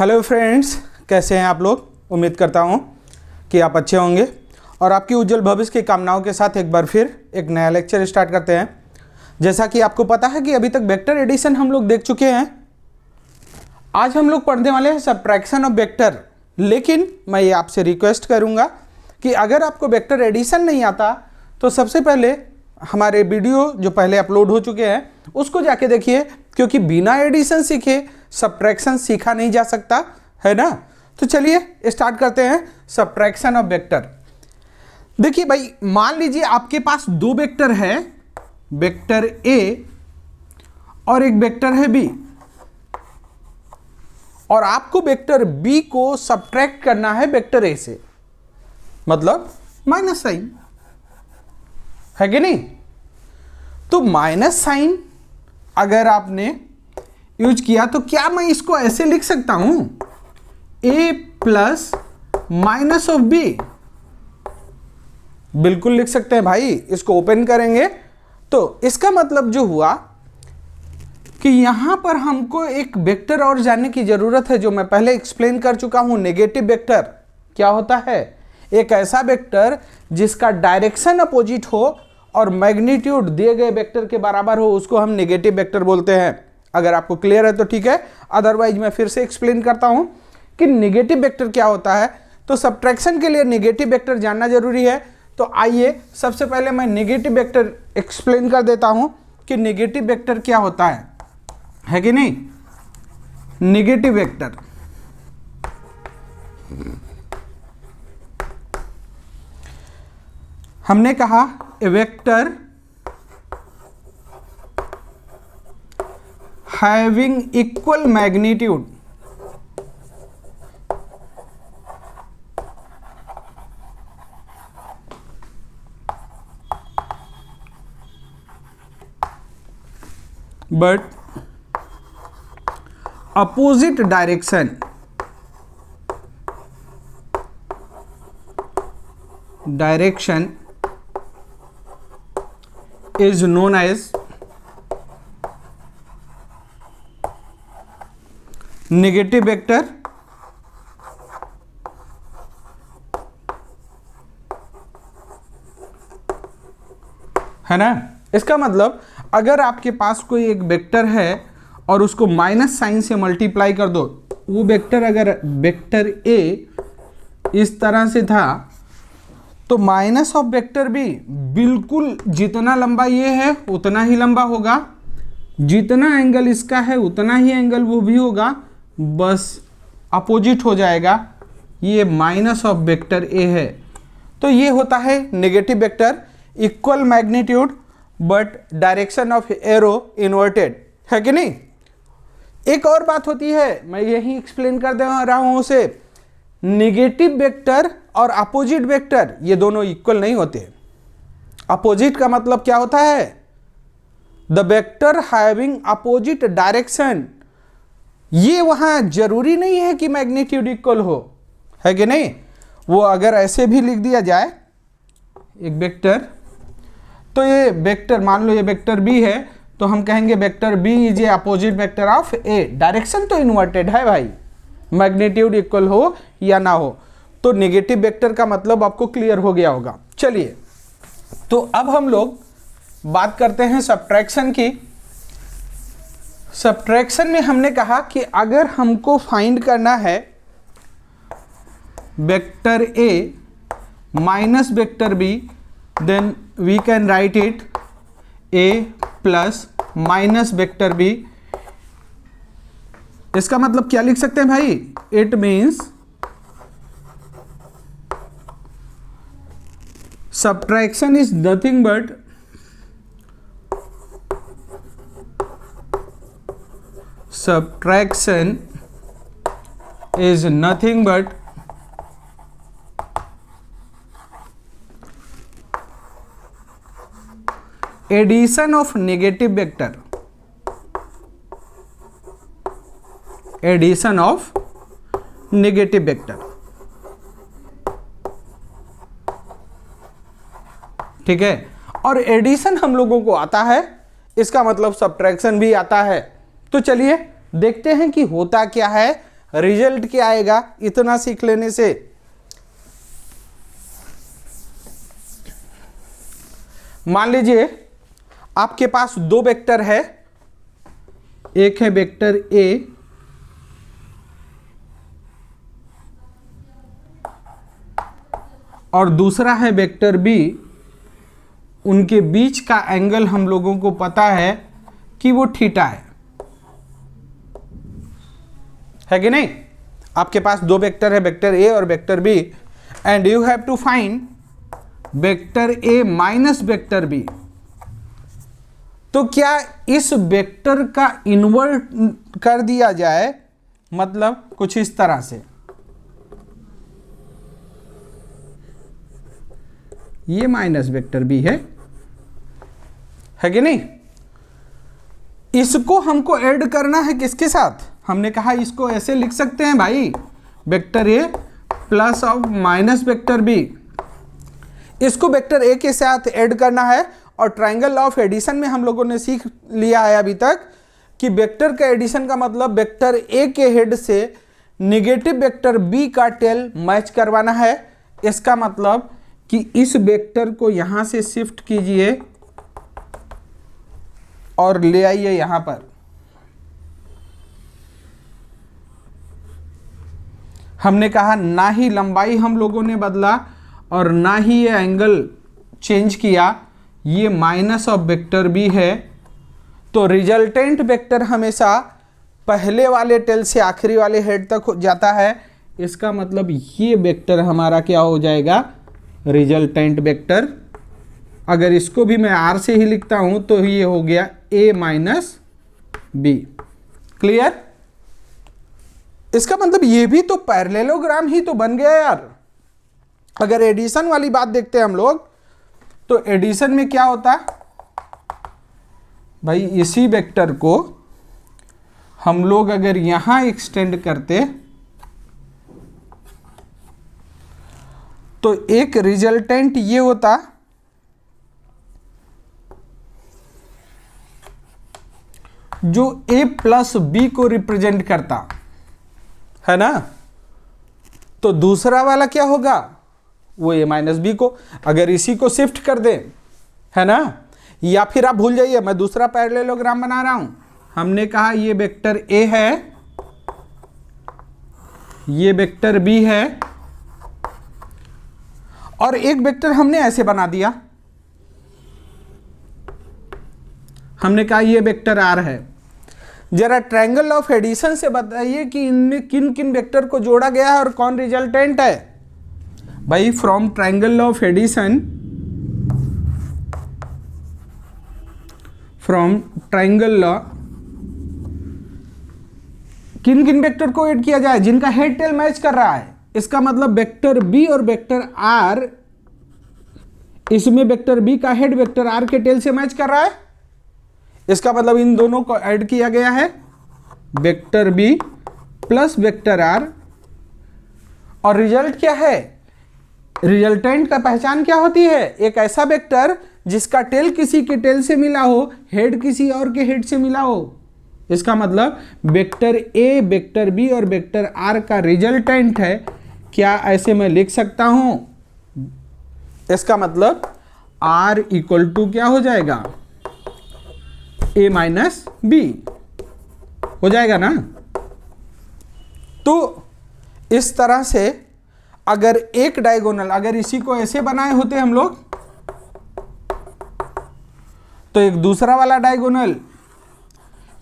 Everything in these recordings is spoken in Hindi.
हेलो फ्रेंड्स, कैसे हैं आप लोग। उम्मीद करता हूं कि आप अच्छे होंगे और आपकी उज्जवल भविष्य की कामनाओं के साथ एक बार फिर एक नया लेक्चर स्टार्ट करते हैं। जैसा कि आपको पता है कि अभी तक वेक्टर एडिशन हम लोग देख चुके हैं। आज हम लोग पढ़ने वाले हैं सब्ट्रैक्शन ऑफ वेक्टर। लेकिन मैं ये आपसे रिक्वेस्ट करूंगा कि अगर आपको वेक्टर एडिशन नहीं आता तो सबसे पहले हमारे वीडियो जो पहले अपलोड हो चुके हैं उसको जाके देखिए, क्योंकि बिना एडिशन सीखे सब्ट्रैक्शन सीखा नहीं जा सकता है ना। तो चलिए स्टार्ट करते हैं सब्ट्रैक्शन ऑफ वेक्टर। देखिए भाई, मान लीजिए आपके पास दो वेक्टर है, वेक्टर ए और एक वेक्टर है बी, और आपको वेक्टर बी को सब्ट्रैक्ट करना है वेक्टर ए से, मतलब माइनस साइन है कि नहीं। तो माइनस साइन अगर आपने यूज किया तो क्या मैं इसको ऐसे लिख सकता हूं, a plus minus of B. बिल्कुल लिख सकते हैं भाई। इसको ओपन करेंगे तो इसका मतलब जो हुआ कि यहां पर हमको एक वेक्टर और जानने की जरूरत है, जो मैं पहले एक्सप्लेन कर चुका हूं। नेगेटिव वेक्टर क्या होता है? एक ऐसा वेक्टर जिसका डायरेक्शन अपोजिट हो और मैग्नीट्यूड दिए गए वेक्टर के बराबर हो, उसको हम नेगेटिव वेक्टर बोलते हैं। अगर आपको क्लियर है तो ठीक है, अदरवाइज मैं फिर से एक्सप्लेन करता हूं कि नेगेटिव वेक्टर क्या होता है। तो सब्ट्रैक्शन के लिए नेगेटिव वेक्टर जानना जरूरी है। तो आइए सबसे पहले मैं नेगेटिव वेक्टर एक्सप्लेन कर देता हूं कि नेगेटिव वेक्टर क्या होता है कि नहीं। नेगेटिव वेक्टर हमने कहा a vector having equal magnitude but opposite direction is known as negative vector. है ना। इसका मतलब अगर आपके पास कोई एक वेक्टर है और उसको माइनस साइन से मल्टीप्लाई कर दो, वो वेक्टर अगर वेक्टर ए इस तरह से था तो माइनस ऑफ वेक्टर बी बिल्कुल जितना लंबा ये है उतना ही लंबा होगा, जितना एंगल इसका है उतना ही एंगल वो भी होगा, बस अपोजिट हो जाएगा। ये माइनस ऑफ वेक्टर ए है। तो ये होता है negative vector, equal magnitude but direction of arrow inverted, है कि नहीं। एक और बात होती है, मैं यही एक्सप्लेन कर दे रहा हूं उसे। नेगेटिव वेक्टर और अपोजिट वेक्टर ये दोनों इक्वल नहीं होते। अपोजिट का मतलब क्या होता है? The vector having opposite direction. ये वहां जरूरी नहीं है कि मैग्नीट्यूड इक्वल हो, है कि नहीं। वो अगर ऐसे भी लिख दिया जाए एक वेक्टर, तो ये वेक्टर मान लो ये वेक्टर बी है, तो हम कहेंगे vector B is a opposite vector of A. Direction तो इन्वर्टेड है भाई, मैग्नीट्यूड इक्वल हो या ना हो। तो नेगेटिव वेक्टर का मतलब आपको क्लियर हो गया होगा। चलिए, तो अब हम लोग बात करते हैं सब्ट्रैक्शन की। सब्ट्रैक्शन में हमने कहा कि अगर हमको फाइंड करना है vector A minus vector B, then we can write it A plus minus vector B. इसका मतलब क्या लिख सकते हैं भाई? It means subtraction is nothing but subtraction is nothing but addition of negative vector, addition of negative vector। ठीक है, और एडिशन हम लोगों को आता है, इसका मतलब सब्ट्रैक्शन भी आता है। तो चलिए देखते हैं कि होता क्या है रिजल्ट क्या आएगा इतना सीख लेने से। मान लीजिए आपके पास दो वेक्टर है, एक है वेक्टर ए और दूसरा है वेक्टर बी। उनके बीच का एंगल हम लोगों को पता है कि वो थीटा है कि नहीं। आपके पास दो वेक्टर है, वेक्टर ए और vector B, and you have to find vector A minus vector B. तो क्या इस वेक्टर का इन्वर्ट कर दिया जाए, मतलब कुछ इस तरह से, ये माइनस वेक्टर बी है कि नहीं। इसको हमको ऐड करना है किसके साथ, हमने कहा इसको ऐसे लिख सकते हैं भाई, vector A plus of minus vector B. इसको वेक्टर ए के साथ ऐड करना है। और ट्रायंगल ऑफ एडिशन में हम लोगों ने सीख लिया है अभी तक कि वेक्टर का एडिशन का मतलब वेक्टर ए के हेड से निगेटिव वेक्टर बी का टेल मैच करवाना है। इसका मतलब कि इस वेक्टर को यहां से शिफ्ट कीजिए और ले आइए यहां पर। हमने कहा ना ही लंबाई हम लोगों ने बदला और ना ही ये एंगल चेंज किया, ये माइनस ऑफ वेक्टर बी है। तो रिजल्टेंट वेक्टर हमेशा पहले वाले टेल से आखिरी वाले हेड तक जाता है। इसका मतलब ये वेक्टर हमारा क्या हो जाएगा, रिजल्टेंट वेक्टर। अगर इसको भी मैं आर से ही लिखता हूं तो ये हो गया ए माइनस बी। क्लियर। इसका मतलब ये भी तो पैरेललोग्राम ही तो बन गया यार। अगर एडिशन वाली बात देखते हैं हम लोग, तो एडिशन में क्या होता भाई, इसी वेक्टर को हम लोग अगर यहां एक्सटेंड करते तो एक रिजल्टेंट ये होता, जो a प्लस बी को रिप्रेजेंट करता है ना। तो दूसरा वाला क्या होगा, वो a माइनस बी को। अगर इसी को शिफ्ट कर दें, है ना, या फिर आप भूल जाइए, मैं दूसरा पैरेललोग्राम बना रहा हूं। हमने कहा ये वेक्टर a है, ये वेक्टर b है, और एक वेक्टर हमने ऐसे बना दिया। हमने कहा ये वेक्टर r है। जरा ट्रायंगल ऑफ एडिशन से बताइए कि इनमें किन किन वेक्टर को जोड़ा गया है और कौन रिजल्टेंट है। भाई from triangle of addition, from triangle law किन किन वेक्टर को ऐड किया जाए, जिनका हेड टेल मैच कर रहा है। इसका मतलब वेक्टर बी और वेक्टर आर, इसमें वेक्टर बी का हेड वेक्टर आर के टेल से मैच कर रहा है। इसका मतलब इन दोनों को ऐड किया गया है, vector B plus vector R. और रिजल्ट क्या है, रिजल्टेंट का पहचान क्या होती है, एक ऐसा वेक्टर जिसका टेल किसी के टेल से मिला हो, हेड किसी और के हेड से मिला हो। इसका मतलब वेक्टर ए, वेक्टर बी और वेक्टर आर का रिजल्टेंट है। क्या ऐसे मैं लिख सकता हूं, इसका मतलब आर इक्वल टू क्या हो जाएगा, ए माइनस बी हो जाएगा ना। तो इस तरह से अगर एक डायगोनल, अगर इसी को ऐसे बनाए होते हम लोग, तो एक दूसरा वाला डायगोनल,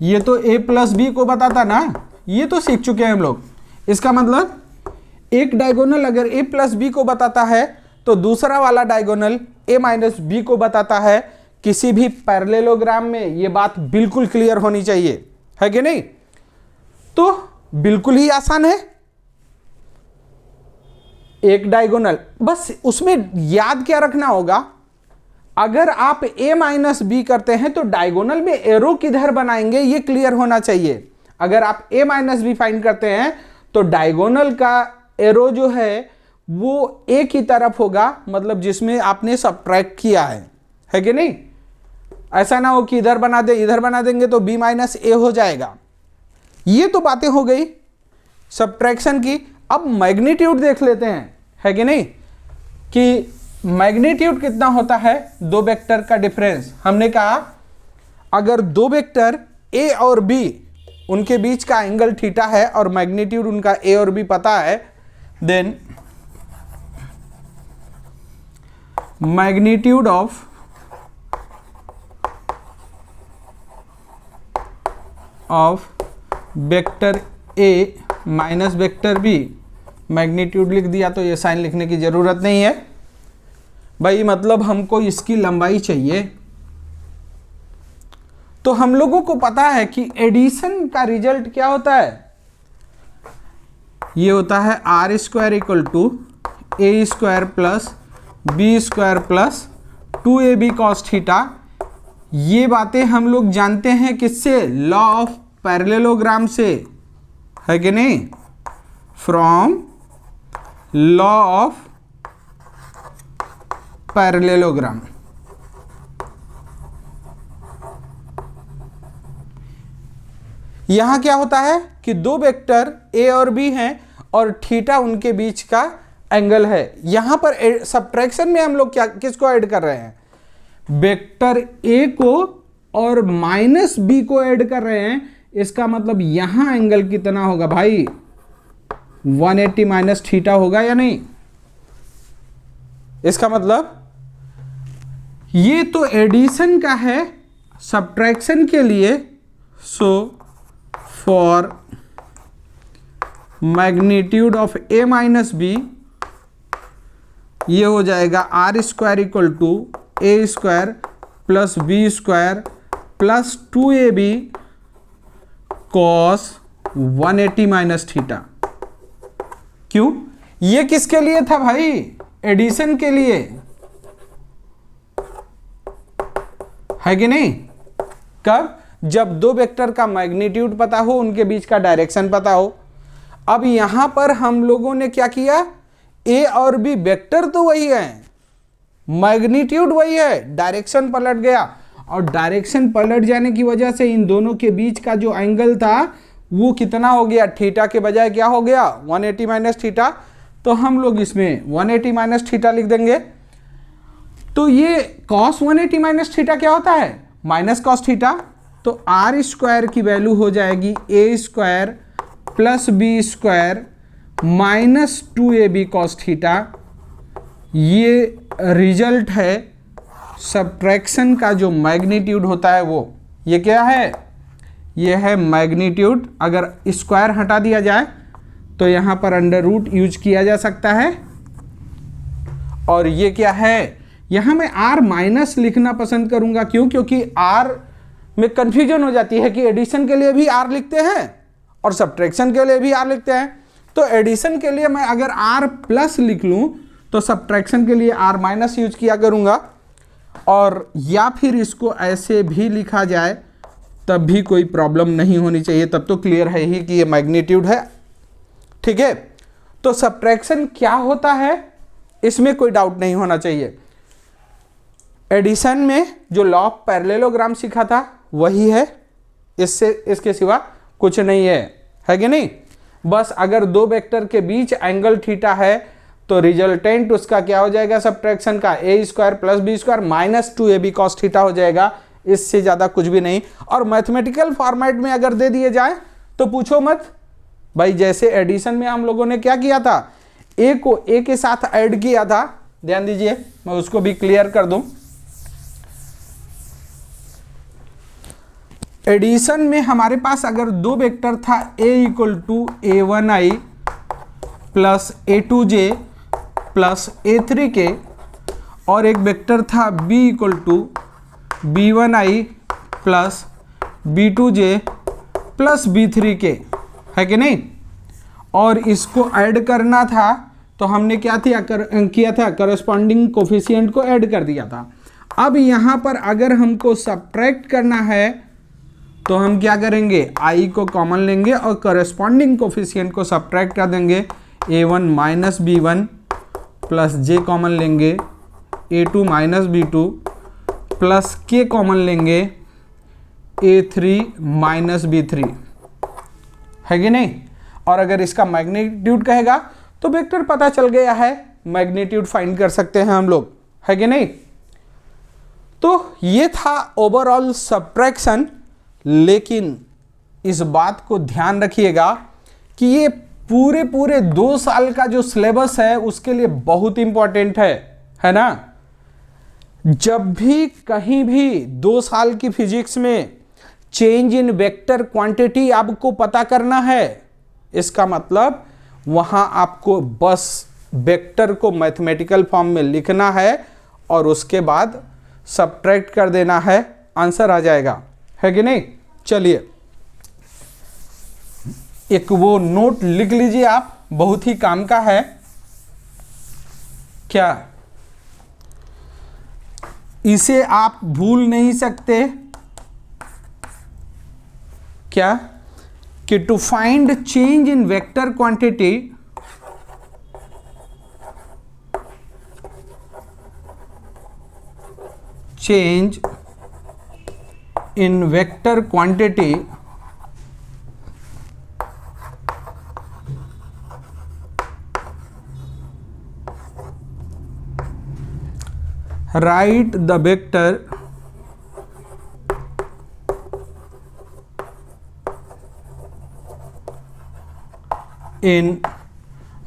ये तो a प्लस बी को बताता ना, ये तो सीख चुके हैं हम लोग। इसका मतलब एक डायगोनल अगर a प्लस बी को बताता है तो दूसरा वाला डायगोनल a माइनस बी को बताता है। किसी भी पैरेललोग्राम में ये बात बिल्कुल क्लियर होनी चाहिए, है कि नहीं। तो बिल्कुल ही आसान है, एक डायगोनल, बस उसमें याद क्या रखना होगा, अगर आप a माइनस बी करते हैं तो डायगोनल में एरो किधर बनाएंगे ये क्लियर होना चाहिए। अगर आप a माइनस बी फाइंड करते हैं तो डायगोनल का एरो जो है वो a की तरफ होगा, मतलब जिसमें आपने सब्ट्रैक्ट किया है कि नहीं। ऐसा ना हो कि इधर बना दे, इधर बना देंगे तो b माइनस ए हो जाएगा। ये तो बातें हो गई सब्ट्रैक्शन की। अब मैग्नीट्यूड देख लेते हैं, है कि नहीं, कि मैग्नीट्यूड कितना होता है दो वेक्टर का डिफरेंस। हमने कहा अगर दो वेक्टर ए और बी उनके बीच का एंगल थीटा है और मैग्नीट्यूड उनका ए और बी पता है, then magnitude of vector A minus vector B, magnitude लिख दिया तो ये साइन लिखने की जरूरत नहीं है भाई, मतलब हमको इसकी लंबाई चाहिए। तो हम लोगों को पता है कि एडिशन का रिजल्ट क्या होता है, ये होता है R square equal to A square plus B square plus 2ab cos theta. ये बातें हम लोग जानते हैं किससे, लॉ ऑफ पैरेललोग्राम से, है कि नहीं, फ्रॉम लॉ ऑफ पैरेललोग्राम। यहां क्या होता है कि दो वेक्टर ए और बी हैं और थीटा उनके बीच का एंगल है। यहां पर सब्ट्रैक्शन में हम लोग क्या किसको ऐड कर रहे हैं, वेक्टर ए को और माइनस बी को ऐड कर रहे हैं। इसका मतलब यहां एंगल कितना होगा भाई, 180 माइनस थीटा होगा या नहीं। इसका मतलब ये तो एडिशन का है, सब्ट्रैक्शन के लिए so for magnitude of A minus B ये हो जाएगा R square equal to A square plus B square plus 2ab cos 180 minus theta. क्यों, ये किसके लिए था भाई, एडिशन के लिए, है कि नहीं। कब, जब दो वेक्टर का मैग्नीट्यूड पता हो, उनके बीच का डायरेक्शन पता हो। अब यहां पर हम लोगों ने क्या किया, ए और बी वेक्टर तो वही है, मैग्नीट्यूड वही है, डायरेक्शन पलट गया और डायरेक्शन पलट जाने की वजह से इन दोनों के बीच का जो एंगल था वो कितना हो गया, थीटा के बजाय क्या हो गया 180 माइनस थीटा। तो हम लोग इसमें 180 माइनस थीटा लिख देंगे। तो ये cos 180 माइनस थीटा क्या होता है, माइनस कॉस थीटा। तो आर स्क्वायर की वैल्यू हो जाएगी a square plus B square minus 2ab cos theta. ये रिजल्ट है सब्ट्रैक्शन का जो मैग्नीट्यूड होता है वो, ये क्या है, ये है मैग्नीट्यूड। अगर स्क्वायर हटा दिया जाए तो यहाँ पर अंडर रूट यूज किया जा सकता है। और ये क्या है, यहाँ मैं आर माइनस लिखना पसंद करूंगा, क्यों, क्योंकि आर में कंफ्यूजन हो जाती है कि एडिशन के लिए भी आर लिखते हैं और सब्ट्रैक्शन के लिए भी आर लिखते हैं। तो एडिशन के लिए मैं अगर आर प्लस लिख लूं तो सब्ट्रैक्शन के लिए आर माइनस यूज किया करूंगा। और या फिर इसको ऐसे भी लिखा जाए तब भी कोई प्रॉब्लम नहीं होनी चाहिए, तब तो क्लियर है ही कि ये मैग्नीट्यूड है, ठीक है। तो सब्ट्रैक्शन क्या होता है इसमें कोई डाउट नहीं होना चाहिए। एडिशन में जो लॉ ऑफ पैरेललोग्राम सीखा था वही है, इससे इसके सिवा कुछ नहीं है कि नहीं। बस अगर दो वेक्टर के बीच एंगल थीटा है तो रिजल्टेंट उसका क्या हो जाएगा सब्ट्रैक्शन का, a square plus B square minus 2ab cos theta हो जाएगा, इससे ज़्यादा कुछ भी नहीं। और मैथमेटिकल फॉर्मेट में अगर दे दिए जाए तो पूछो मत भाई। जैसे एडिशन में हम लोगों ने क्या किया था, ए को ए के साथ ऐड किया था, ध्यान दीजिए मैं उसको भी क्लियर कर दूं। एडिशन में हमारे पास अगर दो वेक्टर था a equal to a1i plus a2j plus a3k और एक वेक्टर था b equal to b1i plus b2j plus b3k, है कि नहीं। और इसको ऐड करना था तो हमने क्या किया था, करस्पॉन्डिंग कोफिशिएंट को ऐड कर दिया था। अब यहाँ पर अगर हमको सब्ट्रैक्ट करना है तो हम क्या करेंगे, i को कॉमन लेंगे और करस्पॉन्डिंग कोफिशिएंट को सब्ट्रैक्ट कर देंगे। a1 minus b1 plus j common लेंगे, a2 minus b2 plus k common लेंगे, a3 माइनस b3, है कि नहीं। और अगर इसका मैग्नीट्यूड कहेगा तो वेक्टर पता चल गया है, मैग्नीट्यूड फाइंड कर सकते हैं हम लोग, है कि नहीं। तो ये था ओवरऑल सबट्रैक्शन, लेकिन इस बात को ध्यान रखिएगा कि ये पूरे 2 साल का जो सिलेबस है उसके लिए बहुत इंपॉर्टेंट है ना। जब भी कहीं भी 2 साल की फिजिक्स में चेंज इन वेक्टर क्वांटिटी आपको पता करना है, इसका मतलब वहां आपको बस वेक्टर को मैथमेटिकल फॉर्म में लिखना है और उसके बाद सबट्रैक्ट कर देना है, आंसर आ जाएगा, है कि नहीं। चलिए एक वो नोट लिख लीजिए आप, बहुत ही काम का है। क्या इसे आप भूल नहीं सकते क्या कि to find change in vector quantity change in vector quantity write the vector in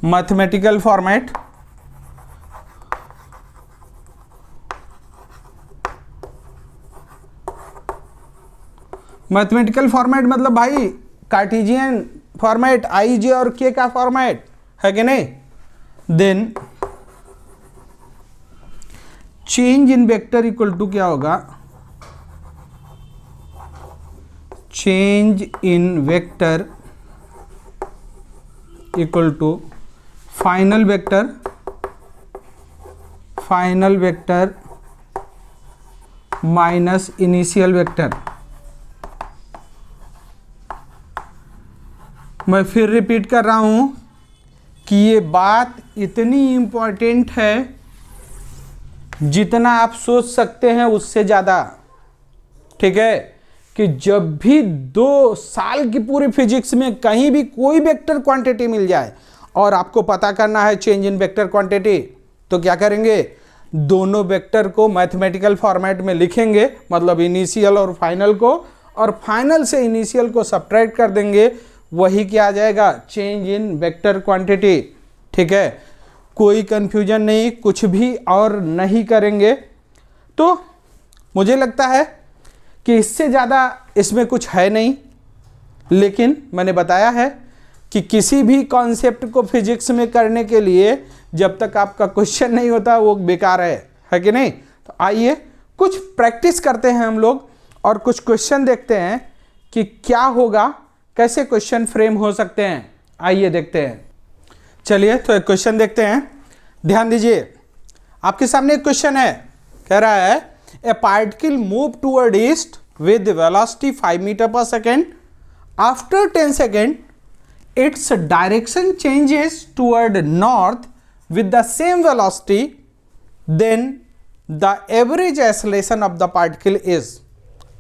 mathematical format, mathematical format मतलब भाई कार्टेशियन फॉर्मेट, आई जे और के का फॉर्मेट, है कि नहीं। Then change in vector equal to क्या होगा, change in vector equal to final vector minus initial vector. मैं फिर रिपीट कर रहा हूं कि ये बात इतनी इंपॉर्टेंट है जितना आप सोच सकते हैं उससे ज़्यादा, ठीक है। कि जब भी 2 साल की पूरी फिजिक्स में कहीं भी कोई वेक्टर क्वांटिटी मिल जाए और आपको पता करना है चेंज इन वेक्टर क्वांटिटी, तो क्या करेंगे, दोनों वेक्टर को मैथमेटिकल फॉर्मेट में लिखेंगे, मतलब इनिशियल और फाइनल को, और फाइनल से इनिशियल को सब्ट्रैक्ट कर देंगे, वही क्या आ जाएगा, चेंज इन वेक्टर क्वांटिटी, ठीक है। कोई कंफ्यूजन नहीं, कुछ भी और नहीं करेंगे। तो मुझे लगता है कि इससे ज़्यादा इसमें कुछ है नहीं, लेकिन मैंने बताया है कि किसी भी कॉन्सेप्ट को फिजिक्स में करने के लिए जब तक आपका क्वेश्चन नहीं होता वो बेकार है कि नहीं। तो आइए कुछ प्रैक्टिस करते हैं हम लोग और कुछ क्वेश्चन देखते हैं कि क्या होगा, कैसे क्वेश्चन फ्रेम हो सकते हैं। आइए देखते हैं। चलिए तो एक क्वेश्चन देखते हैं, ध्यान दीजिए। आपके सामने एक क्वेश्चन है, कह रहा है a particle move toward east with velocity 5 metre पर second, after 10 second its direction changes toward north with the same velocity, then the average acceleration of the particle is।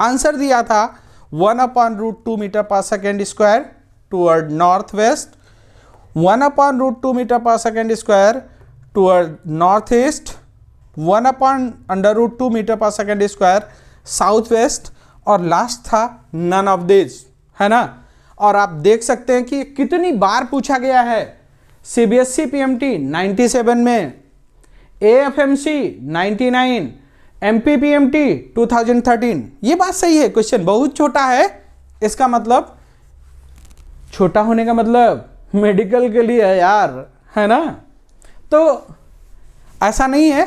Answer दिया था 1/√2 मीटर पर second square toward north west, 1/√2 metre पर second square toward north east, 1/√2 metre पर सेकेंड स्क्वायर साउथ वेस्ट, और लास्ट था नन ऑफ दिस, है ना। और आप देख सकते हैं कि कितनी बार पूछा गया है। सीबीएसई पीएमटी 97 में, एएफएमसी 99, एमपी पीएमटी 2013। ये बात सही है, क्वेश्चन बहुत छोटा है, इसका मतलब छोटा होने का मतलब मेडिकल के लिए है यार, है ना। तो ऐसा नहीं है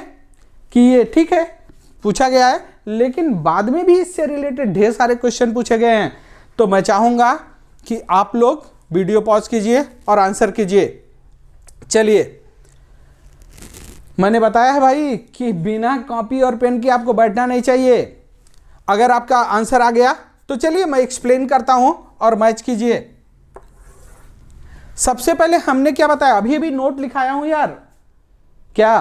कि ये ठीक है पूछा गया है, लेकिन बाद में भी इससे रिलेटेड ढेर सारे क्वेश्चन पूछे गए हैं। तो मैं चाहूँगा कि आप लोग वीडियो पॉज कीजिए और आंसर कीजिए। चलिए, मैंने बताया है भाई कि बिना कॉपी और पेन के आपको बैठना नहीं चाहिए। अगर आपका आंसर आ गया तो चलिए मैं एक्सप्लेन करता हूं और मैच कीजिए। सबसे पहले हमने क्या बताया, अभी नोट लिखाया हूं यार, क्या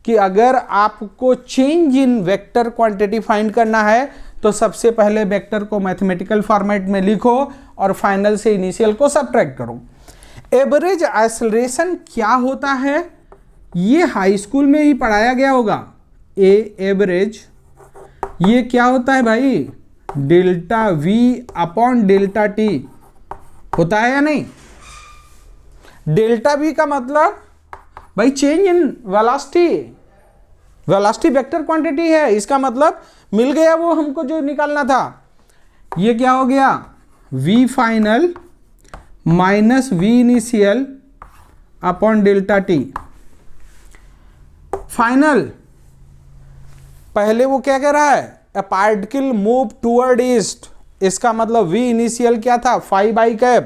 कि अगर आपको change in vector quantity find करना है तो सबसे पहले वेक्टर को मैथमेटिकल फॉर्मेट में लिखो और फाइनल से इनिशियल को सब्ट्रैक्ट करो। एवरेज एक्सेलरेशन क्या होता है, ये हाई स्कूल में ही पढ़ाया गया होगा। एवरेज ये क्या होता है भाई, delta we upon delta T होता है या नहीं। डेल्टा वी का मतलब भाई change in velocity, velocity vector quantity है, इसका मतलब मिल गया वो हमको जो निकालना था। ये क्या हो गया, V final minus V initial upon delta T. Final पहले वो क्या कह रहा है, a particle move toward east, इसका मतलब वी इनिशियल क्या था 5i,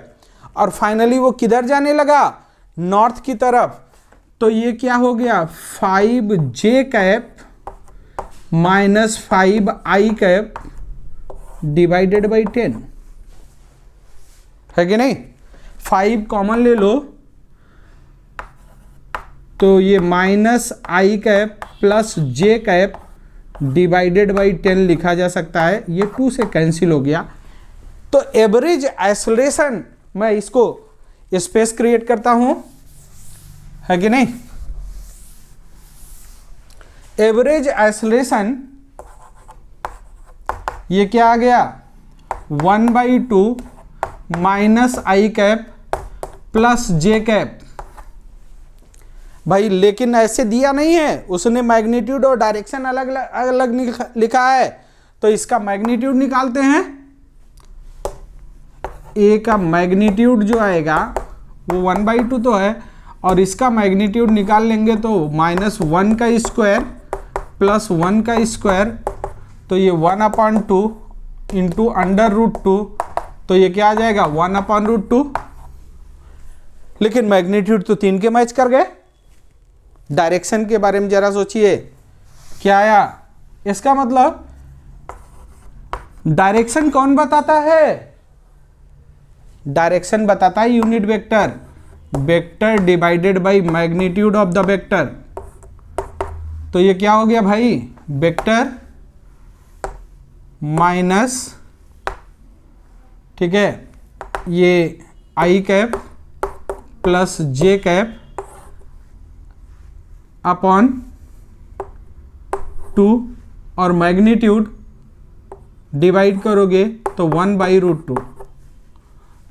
और फाइनली वो किधर जाने लगा, नॉर्थ की तरफ। तो ये क्या हो गया 5j minus 5i divided by 10 है कि नहीं। 5 कॉमन ले लो तो ये minus i plus j divided by 10 लिखा जा सकता है, ये 2 से कैंसिल हो गया। तो एवरेज एक्सेलरेशन, मैं इसको स्पेस क्रिएट करता हूं, है कि नहीं। एवरेज एक्सेलरेशन ये क्या आ गया 1/2 माइनस i प्लस j। भाई लेकिन ऐसे दिया नहीं है, उसने मैग्नीट्यूड और डायरेक्शन अलग अलग लिखा है, तो इसका मैग्नीट्यूड निकालते हैं। ए का मैग्नीट्यूड जो आएगा वो 1/2 तो है, और इसका मैग्नीट्यूड निकाल लेंगे तो -1 का स्क्वायर प्लस 1 का स्क्वायर, तो ये 1/2 इंटू √2, तो ये क्या आ जाएगा 1/2। लेकिन मैग्नीट्यूड तो 3 के मैच कर गए। डायरेक्शन के बारे में जरा सोचिए, क्या आया, इसका मतलब डायरेक्शन कौन बताता है, डायरेक्शन बताता है unit vector, vector divided by magnitude of the vector. तो ये क्या हो गया भाई, वेक्टर माइनस, ठीक है, ये i प्लस j अपॉन 2, और मैग्नीट्यूड डिवाइड करोगे तो 1/√2,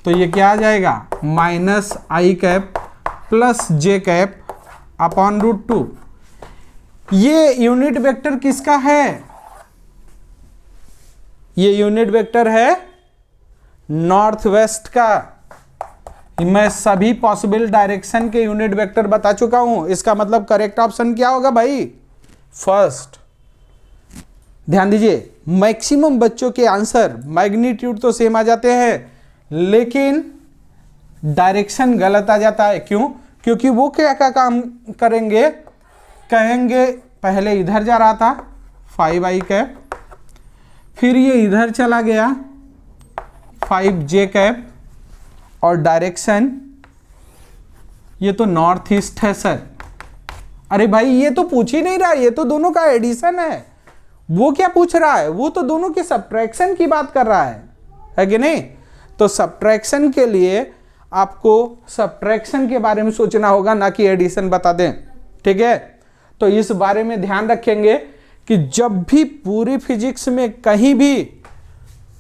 तो ये क्या आ जाएगा minus i plus j upon √2। ये यूनिट वेक्टर किसका है, ये यूनिट वेक्टर है नॉर्थ वेस्ट का। मैं सभी पॉसिबल डायरेक्शन के यूनिट वेक्टर बता चुका हूं, इसका मतलब करेक्ट ऑप्शन क्या होगा भाई, फर्स्ट। ध्यान दीजिए, मैक्सिमम बच्चों के आंसर मैग्नीट्यूड तो सेम आ जाते हैं, लेकिन डायरेक्शन गलत आ जाता है। क्यों, क्योंकि वो क्या क्या काम करेंगे, कहेंगे पहले इधर जा रहा था 5i, फिर ये इधर चला गया 5j, और डायरेक्शन ये तो नॉर्थ ईस्ट है सर। अरे भाई ये तो पूछ ही नहीं रहा, ये तो दोनों का एडिशन है। वो क्या पूछ रहा है, वो तो दोनों के सब्ट्रैक्शन की बात कर रहा है कि नहीं। तो सब्ट्रैक्शन के लिए आपको सब्ट्रैक्शन के बारे में सोचना होगा, ना कि एडिशन बता दें, ठीक है। तो इस बारे में ध्यान रखेंगे कि जब भी पूरी फिजिक्स में कहीं भी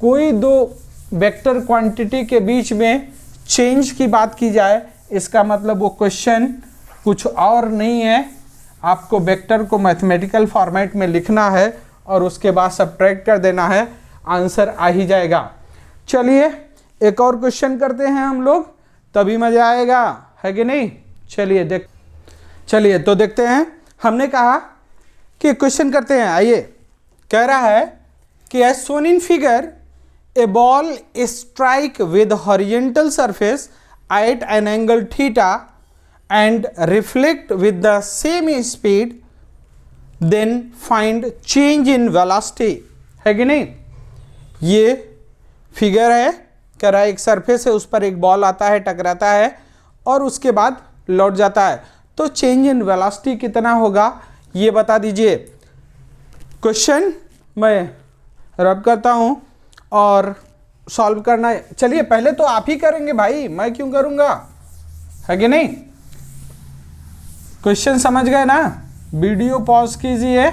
कोई दो वेक्टर क्वांटिटी के बीच में चेंज की बात की जाए, इसका मतलब वो क्वेश्चन कुछ और नहीं है। आपको वेक्टर को मैथमेटिकल फॉर्मेट में लिखना है और उसके बाद सब्ट्रैक्ट कर देना है, आंसर आ ही जाएगा। चलिए एक और क्वेश्चन करते हैं हम लोग, तभी मजा आएगा, है कि नहीं। चलिए तो देखते हैं। हमने कहा कि क्वेश्चन करते हैं, आइए। कह रहा है कि as shown in figure a ball strike with horizontal surface at an angle theta and reflect with the same speed, then find change in velocity, है कि नहीं। ये फिगर है, कह रहा है एक सरफेस है, उस पर एक बॉल आता है, टकराता है और उसके बाद लौट जाता है, तो चेंज इन वेलोसिटी कितना होगा ये बता दीजिए। क्वेश्चन मैं रब करता हूं और सॉल्व करना। चलिए पहले तो आप ही करेंगे भाई, मैं क्यों करूंगा, है कि नहीं? क्वेश्चन समझ गए ना? वीडियो पॉज कीजिए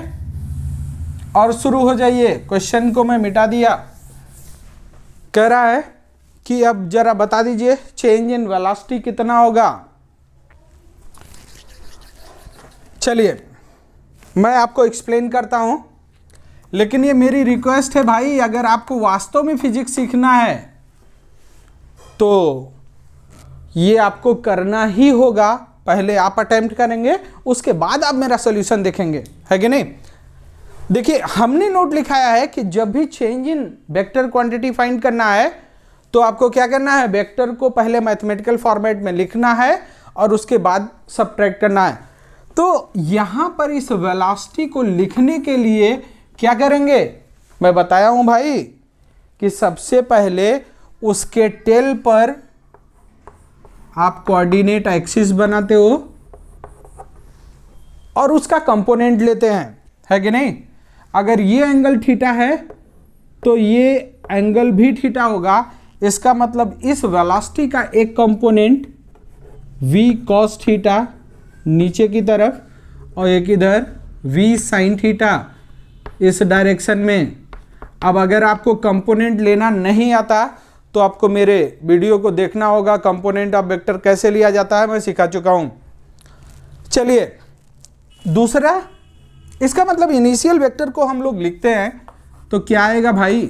और शुरू हो जाइए। क्वेश्चन को मैं मिटा दिया। कह रहा है कि अब जरा बता दीजिए चेंज इन वेलोसिटी कितना होगा। चलिए मैं आपको एक्सप्लेन करता हूं, लेकिन ये मेरी रिक्वेस्ट है भाई, अगर आपको वास्तव में फिजिक्स सीखना है तो ये आपको करना ही होगा। पहले आप अटेम्प्ट करेंगे, उसके बाद आप मेरा सॉल्यूशन देखेंगे, है कि नहीं? देखिए हमने नोट लिखाया है कि जब भी change in vector quantity find करना है तो आपको क्या करना है, वेक्टर को पहले मैथमेटिकल फॉर्मेट में लिखना है और उसके बाद सबट्रैक्ट करना है। तो यहां पर इस वेलोसिटी को लिखने के लिए क्या करेंगे, मैं बताया हूं भाई कि सबसे पहले उसके टेल पर आप कोऑर्डिनेट एक्सिस बनाते हो और उसका कंपोनेंट लेते हैं, है कि नहीं? अगर ये एंगल थीटा है तो ये एंगल भी थीटा होगा। इसका मतलब इस वेलोसिटी का एक कंपोनेंट v cos थीटा नीचे की तरफ और एक इधर v sin थीटा इस डायरेक्शन में। अब अगर आपको कंपोनेंट लेना नहीं आता तो आपको मेरे वीडियो को देखना होगा, कंपोनेंट ऑफ वेक्टर कैसे लिया जाता है मैं सिखा चुका हूं। चलिए दूसरा, इसका मतलब इनिशियल वेक्टर को हम लोग लिखते हैं तो क्या आएगा भाई,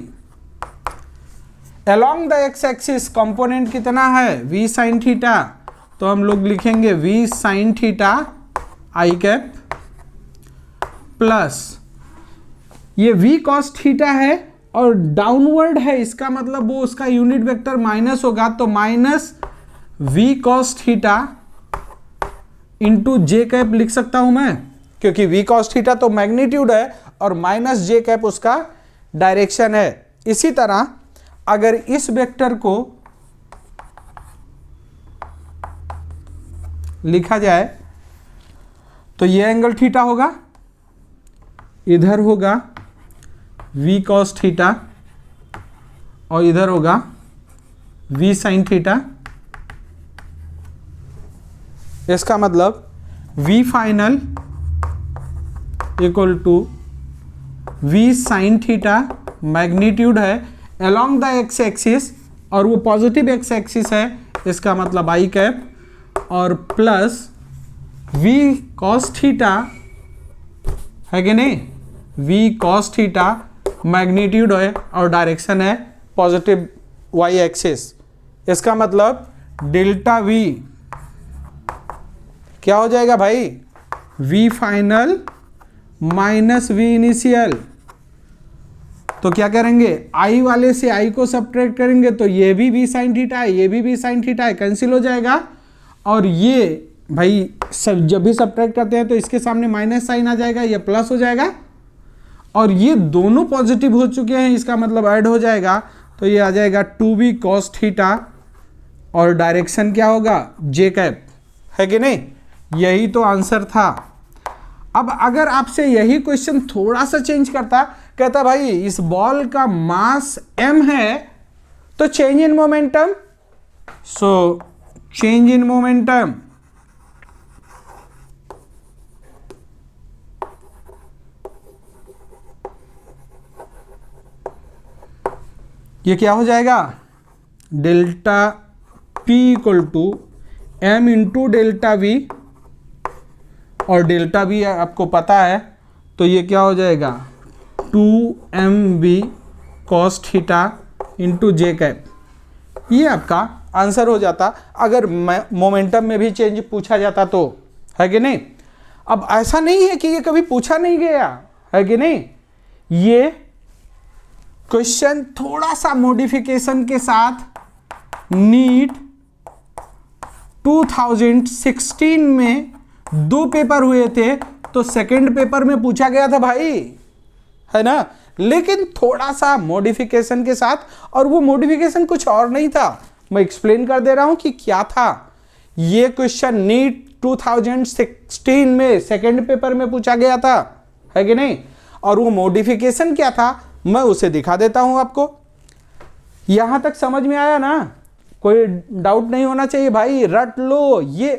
along the X axis component कितना है v sin थीटा, तो हम लोग लिखेंगे v sin theta I cap plus ये v cos थीटा है और डाउनवर्ड है, इसका मतलब वो उसका यूनिट वेक्टर माइनस होगा, तो minus v cos theta into J cap लिख सकता हूं मैं, क्योंकि v cos थीटा तो मैग्नीट्यूड है और माइनस जे कैप उसका डायरेक्शन है। इसी तरह अगर इस वेक्टर को लिखा जाए तो ये एंगल थीटा होगा, इधर होगा v cos थीटा और इधर होगा v sin थीटा। इसका मतलब v final equal to v sin theta magnitude है अलोंग द एक्स एक्सिस और वो पॉजिटिव एक्स एक्सिस है, इसका मतलब आई कैप और प्लस v cos थीटा, है कि नहीं? v cos थीटा मैग्नीट्यूड है और डायरेक्शन है पॉजिटिव y एक्सिस। इसका मतलब डेल्टा v क्या हो जाएगा भाई, v final minus v initial. तो क्या करेंगे, i वाले से i को सब्ट्रैक्ट करेंगे तो ये भी v sin थीटा है, ये भी v sin थीटा है, कैंसिल हो जाएगा। और ये भाई सब जब भी सब्ट्रैक्ट करते हैं तो इसके सामने माइनस साइन आ जाएगा, ये प्लस हो जाएगा और ये दोनों पॉजिटिव हो चुके हैं, इसका मतलब ऐड हो जाएगा तो ये आ जाएगा 2v cos थीटा और डायरेक्शन क्या होगा जे कैप, है कि नहीं? यही तो आंसर था। अब अगर आपसे यही क्वेश्चन थोड़ा सा चेंज करता, कहता भाई इस बॉल का मास m है तो change in momentum, so change in momentum ये क्या हो जाएगा, delta p equal to m into delta v और डेल्टा v आपको पता है तो ये क्या हो जाएगा 2mv cos theta into J cap. ये आपका आंसर हो जाता अगर मोमेंटम में भी चेंज पूछा जाता तो, है कि नहीं? अब ऐसा नहीं है कि ये कभी पूछा नहीं गया, है कि नहीं? ये क्वेश्चन थोड़ा सा मॉडिफिकेशन के साथ नीट 2016 में 2 पेपर हुए थे तो सेकंड पेपर में पूछा गया था भाई, है ना? लेकिन थोड़ा सा मॉडिफिकेशन के साथ, और वो मॉडिफिकेशन कुछ और नहीं था, मैं एक्सप्लेन कर दे रहा हूं कि क्या था। ये क्वेश्चन नीट 2016 में सेकंड पेपर में पूछा गया था, है कि नहीं? और वो मॉडिफिकेशन क्या था मैं उसे दिखा देता हूं आपको। यहां तक समझ में आया ना? कोई डाउट नहीं होना चाहिए भाई, रट लो। ये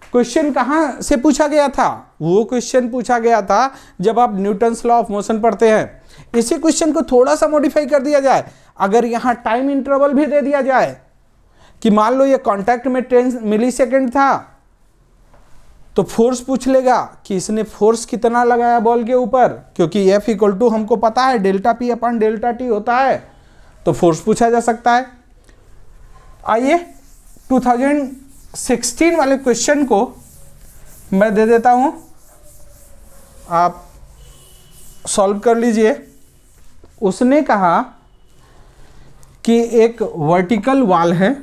क्वेश्चन कहाँ से पूछा गया था? वो क्वेश्चन पूछा गया था जब आप न्यूटन्स लॉ ऑफ मोशन पढ़ते हैं। इसी क्वेश्चन को थोड़ा सा मॉडिफाई कर दिया जाए, अगर यहाँ टाइम इंटरवल भी दे दिया जाए कि मान लो ये कांटेक्ट में 10 मिलीसेकंड था, तो फोर्स पूछ लेगा कि इसने फोर्स कितना लगाया बॉल के ऊपर, क्योंकि F इक्वल टू हमको पता है delta P upon delta T होता है, तो फोर्स पूछा जा सकता है। आइए 2016 वाले क्वेश्चन को मैं दे देता हूं, आप सॉल्व कर लीजिए। उसने कहा कि एक वर्टिकल वॉल है,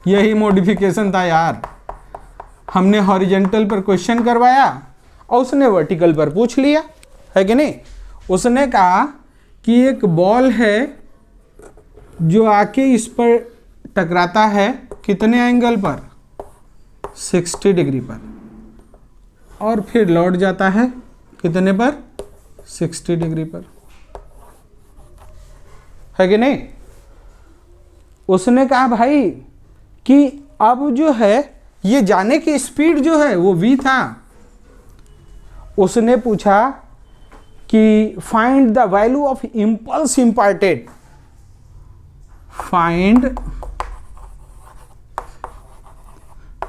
यही मॉडिफिकेशन था यार, हमने हॉरिजॉन्टल पर क्वेश्चन करवाया और उसने वर्टिकल पर पूछ लिया, है कि नहीं। उसने कहा कि एक बॉल है जो आके इस पर टकराता है, कितने एंगल पर? 60 डिग्री पर, और फिर लौट जाता है कितने पर? 60 डिग्री पर, है कि नहीं। उसने कहा भाई कि अब जो है ये जाने की स्पीड जो है वो v था। उसने पूछा कि find the value of impulse imparted, find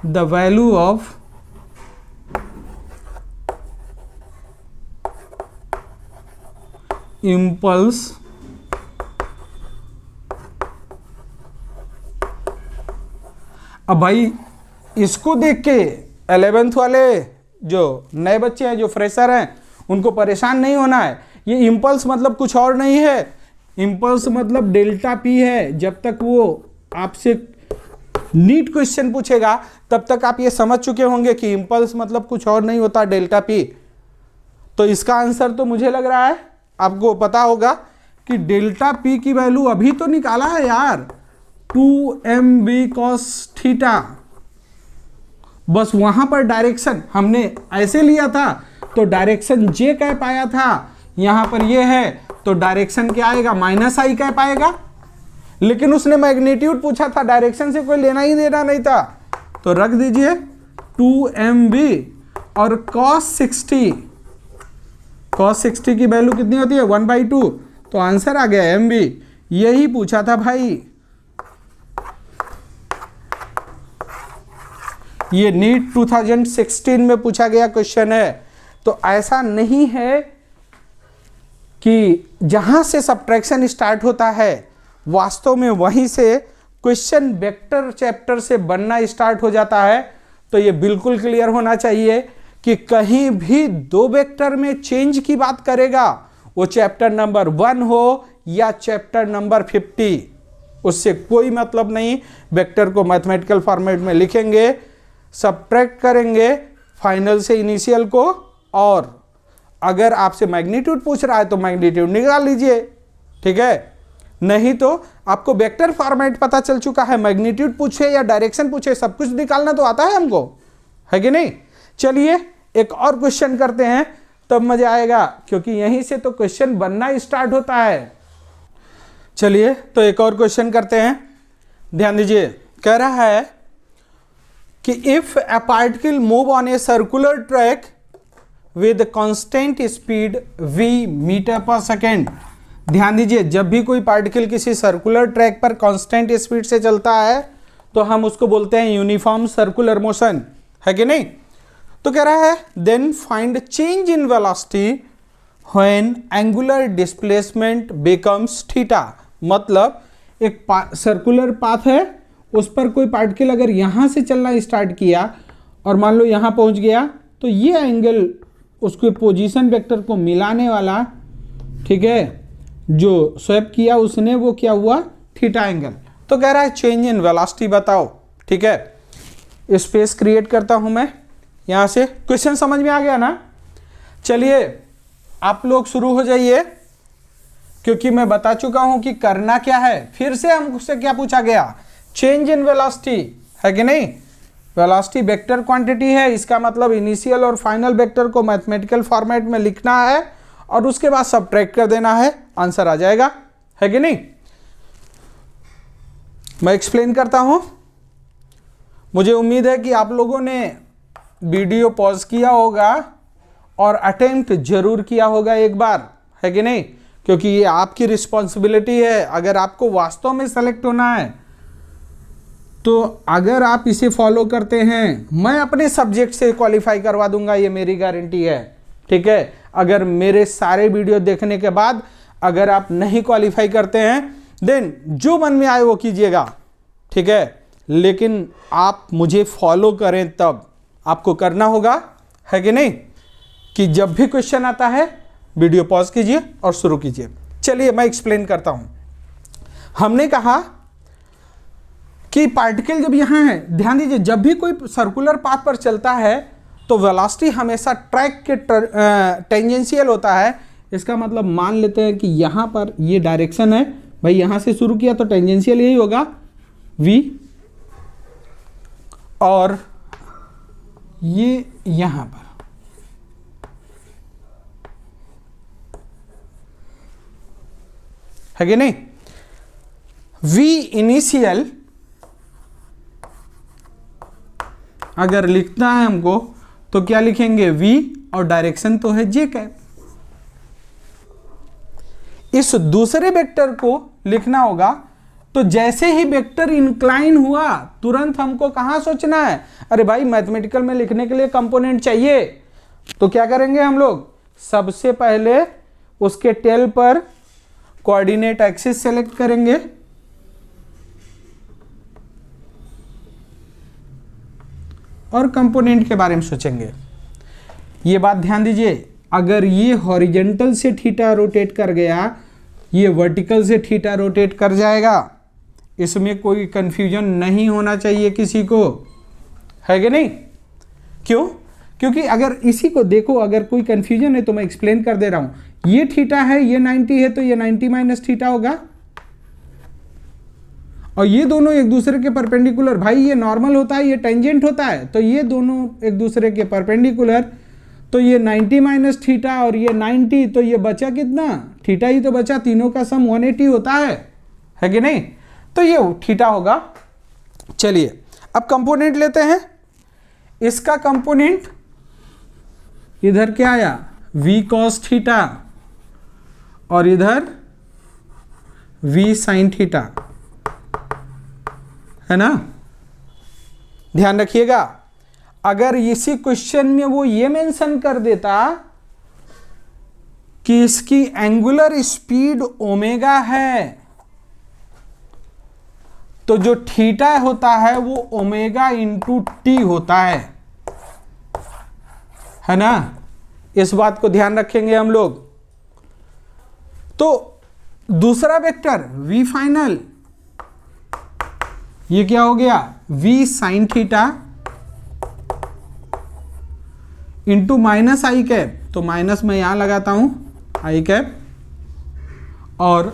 the value of impulse अब भाई इसको देख के 11th वाले जो नए बच्चे हैं, जो फ्रेशर हैं, उनको परेशान नहीं होना है। ये इम्पल्स मतलब कुछ और नहीं है, इम्पल्स मतलब डेल्टा पी है। जब तक वो आपसे नीट क्वेश्चन पूछेगा तब तक आप ये समझ चुके होंगे कि इम्पल्स मतलब कुछ और नहीं होता, डेल्टा पी। तो इसका आंसर तो मुझे लग रहा है आपको पता होगा कि डेल्टा पी की वैल्यू अभी तो निकाला है यार, 2mv cos थीटा। बस वहां पर डायरेक्शन हमने ऐसे लिया था तो डायरेक्शन जे कह पाया था, यहां पर ये है तो डायरेक्शन क्या आएगा? माइनस आई कह पाएगा। लेकिन उसने मैग्नीट्यूड पूछा था, डायरेक्शन से कोई लेना ही देना नहीं था, तो रख दीजिए 2mv और cos 60 की वैल्यू कितनी होती है? 1/2, तो आंसर आ गया mv। यही पूछा था भाई, ये नीट 2016 में पूछा गया क्वेश्चन है। तो ऐसा नहीं है कि जहां से सब्ट्रैक्शन स्टार्ट होता है वास्तव में वहीं से क्वेश्चन वेक्टर चैप्टर से बनना स्टार्ट हो जाता है। तो ये बिल्कुल क्लियर होना चाहिए कि कहीं भी दो वेक्टर में चेंज की बात करेगा, वो चैप्टर नंबर 1 हो या चैप्टर नंबर 50, उससे कोई मतलब नहीं। वेक्टर को मैथमेटिकल फॉर्मेट में लिखेंगे, सब्ट्रैक्ट करेंगे फाइनल से इनिशियल को, और अगर आपसे मैग्नीट्यूड पूछ रहा है तो मैग्नीट्यूड निकाल लीजिए, ठीक है। नहीं तो आपको वेक्टर फॉर्मेट पता चल चुका है, मैग्नीट्यूड पूछे या डायरेक्शन पूछे सब कुछ निकालना तो आता है हमको, है कि नहीं। चलिए एक और क्वेश्चन करते हैं, तब मजा आएगा, क्योंकि यहीं से तो क्वेश्चन बनना स्टार्ट होता है। चलिए तो एक और क्वेश्चन करते हैं, ध्यान दीजिए। कह रहा है कि if a particle move on a circular track with constant speed v metre पर सेकेंड। ध्यान दीजिए, जब भी कोई पार्टिकल किसी सर्कुलर ट्रैक पर कांस्टेंट स्पीड से चलता है तो हम उसको बोलते हैं यूनिफॉर्म सर्कुलर मोशन, है कि नहीं। तो कह रहा है then find change in velocity when angular displacement becomes theta. मतलब एक सर्कुलर पाथ है, उस पर कोई पार्टिकल अगर यहाँ से चलना स्टार्ट किया और मान लो यहाँ पहुँच गया, तो ये एंगल उसके पोजीशन वेक्टर को मिलाने वाला, ठीक है, जो स्वैप किया उसने, वो क्या हुआ? Theta angle. तो कह रहा है चेंज इन वेलोसिटी बताओ, ठीक है। स्पेस क्रिएट करता हूं मैं यहाँ से। क्वेश्चन समझ में आ गया ना। चलिए आप लोग शुरू हो जाइए, क्योंकि मैं बता चुका हूं कि करना क्या है। फिर से हमसे क्या पूछा गया? चेंज इन वेलोसिटी, है कि नहीं। वेलोसिटी वेक्टर क्वांटिटी है, इसका मतलब इनिशियल और फाइनल वेक्टर को मैथमेटिकल फॉर्मेट में लिखना है और उसके बाद सब्ट्रैक्ट कर देना है, आंसर आ जाएगा, है कि नहीं। मैं एक्सप्लेन करता हूं। मुझे उम्मीद है कि आप लोगों ने वीडियो पॉज किया होगा और अटेम्प्ट जरूर किया होगा एक बार, है कि नहीं? क्योंकि ये आपकी रिस्पॉन्सिबिलिटी है। अगर आपको वास्तव में सेलेक्ट होना है तो अगर आप इसे फॉलो करते हैं, मैं अपने सब्जेक्ट से क्वालिफाई करवा दूंगा, ये मेरी गारंटी है। ठीक है, अगर मेरे सारे वीडियो देखने के बाद अगर आप नहीं क्वालिफाई करते हैं देन जो मन में आए वो कीजिएगा, ठीक है, लेकिन आप मुझे फॉलो करें तब आपको करना होगा, है कि नहीं? कि जब भी क्वेश्चन आता है वीडियो पॉज कीजिए और शुरू कीजिए। चलिए मैं एक्सप्लेन करता हूं। हमने कहा कि पार्टिकल जब यहां है, ध्यान दीजिए, जब भी कोई सर्कुलर पाथ पर चलता है तो वेलोसिटी हमेशा ट्रैक के टेंजेंशियल होता है। इसका मतलब मान लेते हैं कि यहां पर ये डायरेक्शन है, भाई यहां से शुरू किया तो टेंजेंशियल यही होगा v, और ये यहां पर है कि नहीं? v इनिशियल अगर लिखना है हमको तो क्या लिखेंगे? v और डायरेक्शन तो है j कैप। इस दूसरे वेक्टर को लिखना होगा तो जैसे ही वेक्टर इंक्लाइन हुआ तुरंत हमको कहां सोचना है? अरे भाई मैथमेटिकल में लिखने के लिए कंपोनेंट चाहिए, तो क्या करेंगे हम लोग? सबसे पहले उसके टेल पर कोऑर्डिनेट एक्सिस सेलेक्ट करेंगे और कंपोनेंट के बारे में सोचेंगे। ये बात ध्यान दीजिए, अगर ये हॉरिजेंटल से थीटा रोटेट कर गया, ये वर्टिकल से थीटा रोटेट कर जाएगा। इसमें कोई कंफ्यूजन नहीं होना चाहिए किसी को, है कि नहीं? क्यों? क्योंकि अगर इसी को देखो, अगर कोई कंफ्यूजन है तो मैं एक्सप्लेन कर दे रहा हूं। ये थीटा है, ये 90 है, तो ये 90 माइनस थीटा होगा, और ये दोनों एक दूसरे के परपेंडिकुलर, भाई ये नॉर्मल होता है, ये टेंजेंट होता है, तो ये दोनों एक दूसरे के परपेंडिकुलर, तो ये 90 माइनस थीटा और ये 90, तो ये बचा कितना? थीटा ही तो बचा, तीनों का सम 180 होता है कि नहीं? तो ये थीटा होगा। चलिए अब कंपोनेंट लेते हैं। इसका कंपोनेंट इधर क्या आया? v cos थीटा, और इधर v sin थीटा, है ना? ध्यान रखिएगा, अगर इसी क्वेश्चन में वो ये मेंशन कर देता कि इसकी एंगुलर स्पीड ओमेगा है, तो जो थीटा होता है वो ओमेगा इंटू टी होता है ना? इस बात को ध्यान रखेंगे हम लोग। तो दूसरा वेक्टर v फाइनल, ये क्या हो गया? v sine theta into minus I cap, तो माइनस मैं यहां लगाता हूं आई कैप, और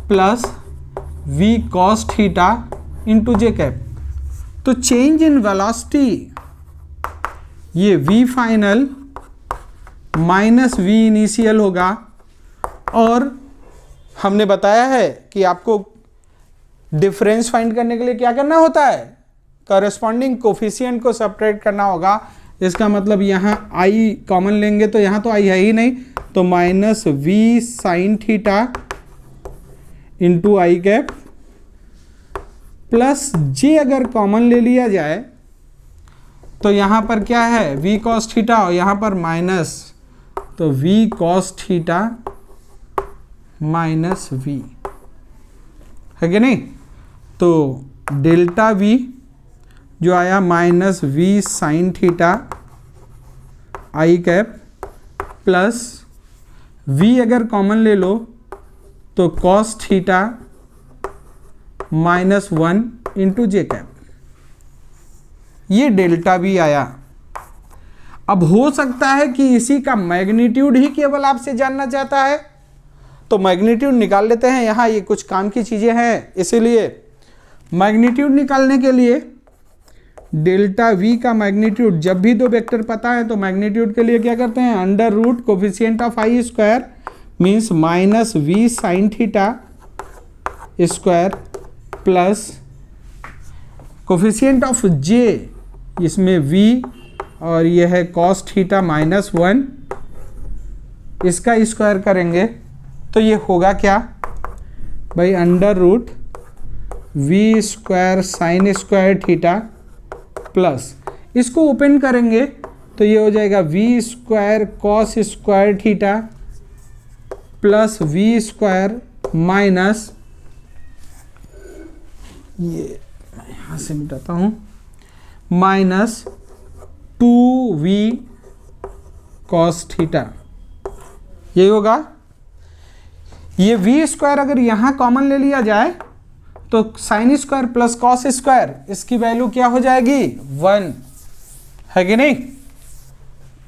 plus v cos theta into J cap. तो चेंज इन वेलोसिटी, ये v final minus v initial होगा, और हमने बताया है कि आपको डिफरेंस फाइंड करने के लिए क्या करना होता है? कॉरेस्पॉन्डिंग कोफिशिएंट को सब्ट्रैक्ट करना होगा। इसका मतलब यहाँ i कॉमन लेंगे तो यहाँ तो i है ही नहीं, तो minus v sine theta into I cap, plus j अगर कॉमन ले लिया जाए तो यहाँ पर क्या है? v cos थीटा, और यहाँ पर माइनस, तो v cos theta minus v, है कि नहीं? तो डेल्टा v जो आया minus v sine theta I cap, plus v अगर कॉमन ले लो तो cos theta minus 1 into J cap, ये डेल्टा v आया। अब हो सकता है कि इसी का मैग्नीट्यूड ही केवल आपसे जानना चाहता है, तो मैग्नीट्यूड निकाल लेते हैं। यहाँ ये कुछ काम की चीज़ें हैं, इसीलिए मैग्नीट्यूड निकालने के लिए डेल्टा v का मैग्नीट्यूड, जब भी दो वेक्टर पता है तो मैग्नीट्यूड के लिए क्या करते हैं? Under root coefficient of I square means minus v sine theta square plus coefficient of J, इसमें v और यह है cos थीटा माइनस 1, इसका स्क्वायर करेंगे तो ये होगा क्या भाई, under root V square sine square theta plus, इसको ओपन करेंगे तो ये हो जाएगा V square cos square theta plus V square minus, ये मैं यहाँ से मिटाता हूँ, माइनस 2v कॉस थीटा, यही होगा। ये v स्क्वायर अगर यहाँ कॉमन ले लिया जाए तो sine square plus cos square, इसकी वैल्यू क्या हो जाएगी 1, है कि नहीं।